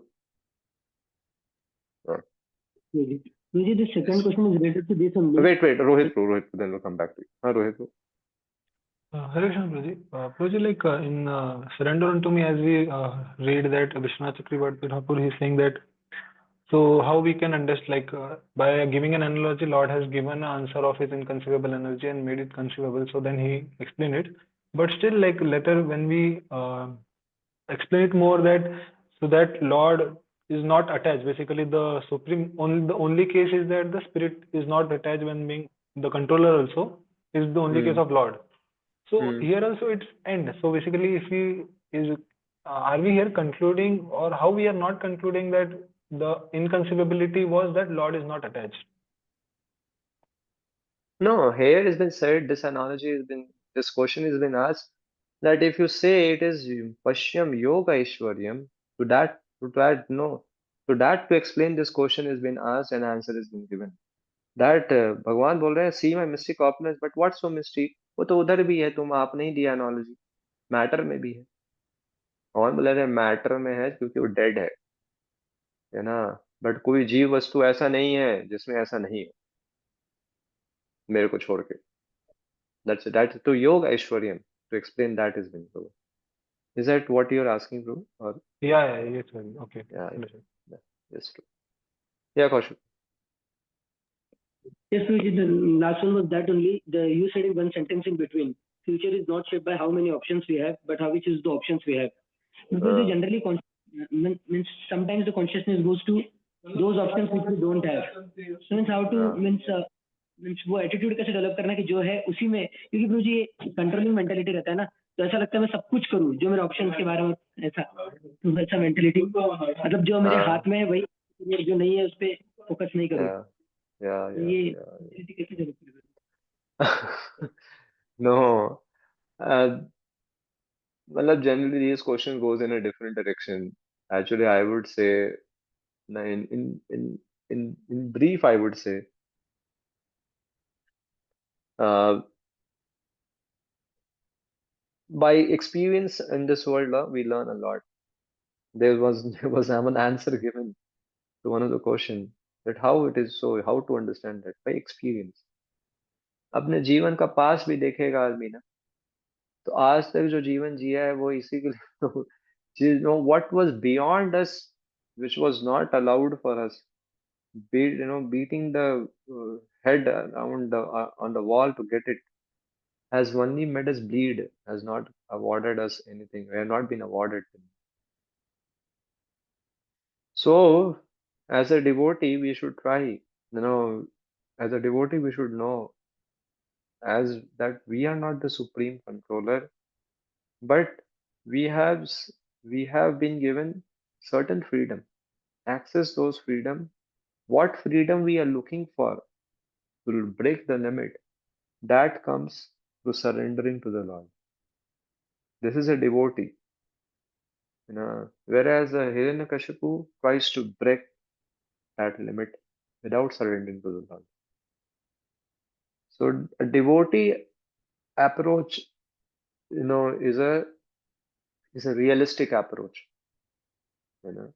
Vijay, the second question is related to this only. Wait, Rohit, then we'll come back to you. Rohit bro. Hare Krishna, Prabhuji. Prabhuji, like in Surrender Unto Me, as we read that Vishwanath Chakravarti Thakur, he's saying that, so how we can understand, like by giving an analogy, Lord has given an answer of his inconceivable energy and made it conceivable. So then he explained it. But still, like later when we explain it more, that so that Lord is not attached. Basically, the only case is that the spirit is not attached when being the controller also is the only case of Lord. So here also it's end. So basically, if we is are we here concluding, or how we are not concluding that the inconceivability was that Lord is not attached? No, here has been said, this analogy has been, this question has been asked, that if you say it is Pashyam Yoga Ishwaryam, no, to explain this question has been asked and answer has been given. That भगवान बोल रहे हैं, see my mystic opulence, but what's so mystic? वो तो उधर भी है, तुम आपने ही दिया analogy, मैटर में भी है. भगवान बोल रहे हैं मैटर में है क्योंकि वो डेड है ना. बट कोई जीव वस्तु ऐसा नहीं है जिसमें ऐसा नहीं है, मेरे को छोड़ के. That's to yoga Aishwaryam, to explain that is been proven. Is that what you're asking, bro? Or Yeah, yes, sir. Okay. yeah, Understood. yes, true. Yeah, Kaushik. Yes, Vijay, the last one was that only. You said in one sentence in between. Future is not shaped by how many options we have, but how we choose the options we have. Because they generally means sometimes the consciousness goes to those options which we don't have. So means how to means वो attitude कैसे develop करना कि जो है उसी में, क्योंकि bro जी controlling mentality रहता है ना, तो ऐसा लगता है मैं सब कुछ करूँ जो मेरे ऑप्शंस के बारे में, ऐसा तो वैसा मेंटेलिटी, मतलब जो मेरे हाथ में है वही, जो नहीं है उस पर फोकस नहीं करूँ. ये मेंटेलिटी कैसे डेवलप करें? No, मतलब generally this question goes in a different direction. Actually, I would say, in brief, I would say Uh, by experience in this world, we learn a lot. There was an answer given to one of the question that how it is so, how to understand that by experience. अपने जीवन का पास भी देखेगा आदमी ना, तो आज तक जो जीवन जिया है वो इसी के लिए तो what was beyond us, which was not allowed for us, beating the head around on the wall to get it, has only made us bleed, has not awarded us anything. We have not been awarded. So, as a devotee, we should try, as a devotee, we should know as that we are not the supreme controller, but we have we have been given certain freedom. Access those freedom. What freedom we are looking for to break the limit, that comes through surrendering to the Lord. This is a devotee. Whereas a Hiranyakashipu tries to break that limit without surrendering to the Lord. So a devotee approach, is a realistic approach. You know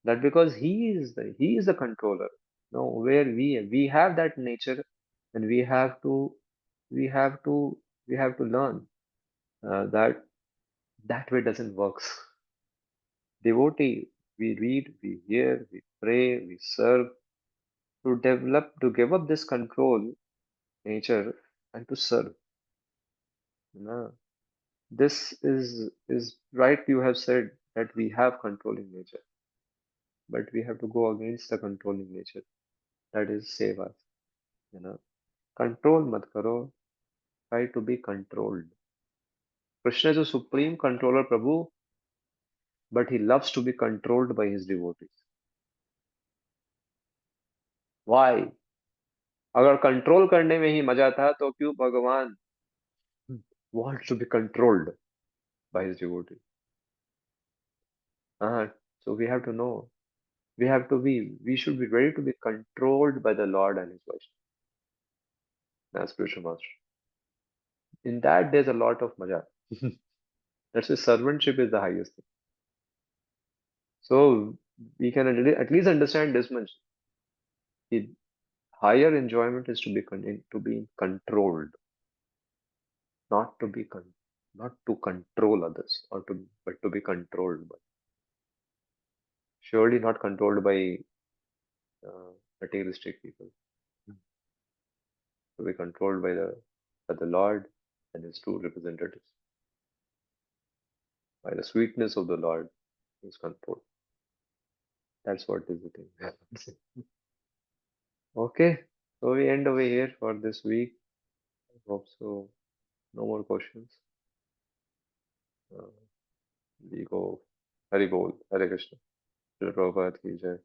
that because he is the controller. Where we have that nature, and we have to we have to learn that way doesn't works. Devotee, we read, we hear, we pray, we serve to give up this control nature and to serve. You know, this is right. You have said that we have controlling nature, but we have to go against the controlling nature. That is save us. You know, control mat karo. Try to be controlled. Krishna is a supreme controller, Prabhu, but he loves to be controlled by his devotees. Why? अगर control करने में ही मजा था तो क्यों भगवान wants to be controlled by his devotee? So we have to know. We should be ready to be controlled by the Lord and his Vaishnava as spiritual master. In that, there's a lot of maja. That's why servantship is the highest thing. So we can at least understand this much. The higher enjoyment is to be controlled, not to be not to control others, but to be controlled by. Surely not controlled by materialistic people. To be controlled by the Lord and his true representatives. By the sweetness of the Lord is controlled. That's what is the thing. Okay, so we end over here for this week. I hope so. No more questions. Uh, we go Hari Bol, Hare Krishna. Shri Prabhupada ki jai.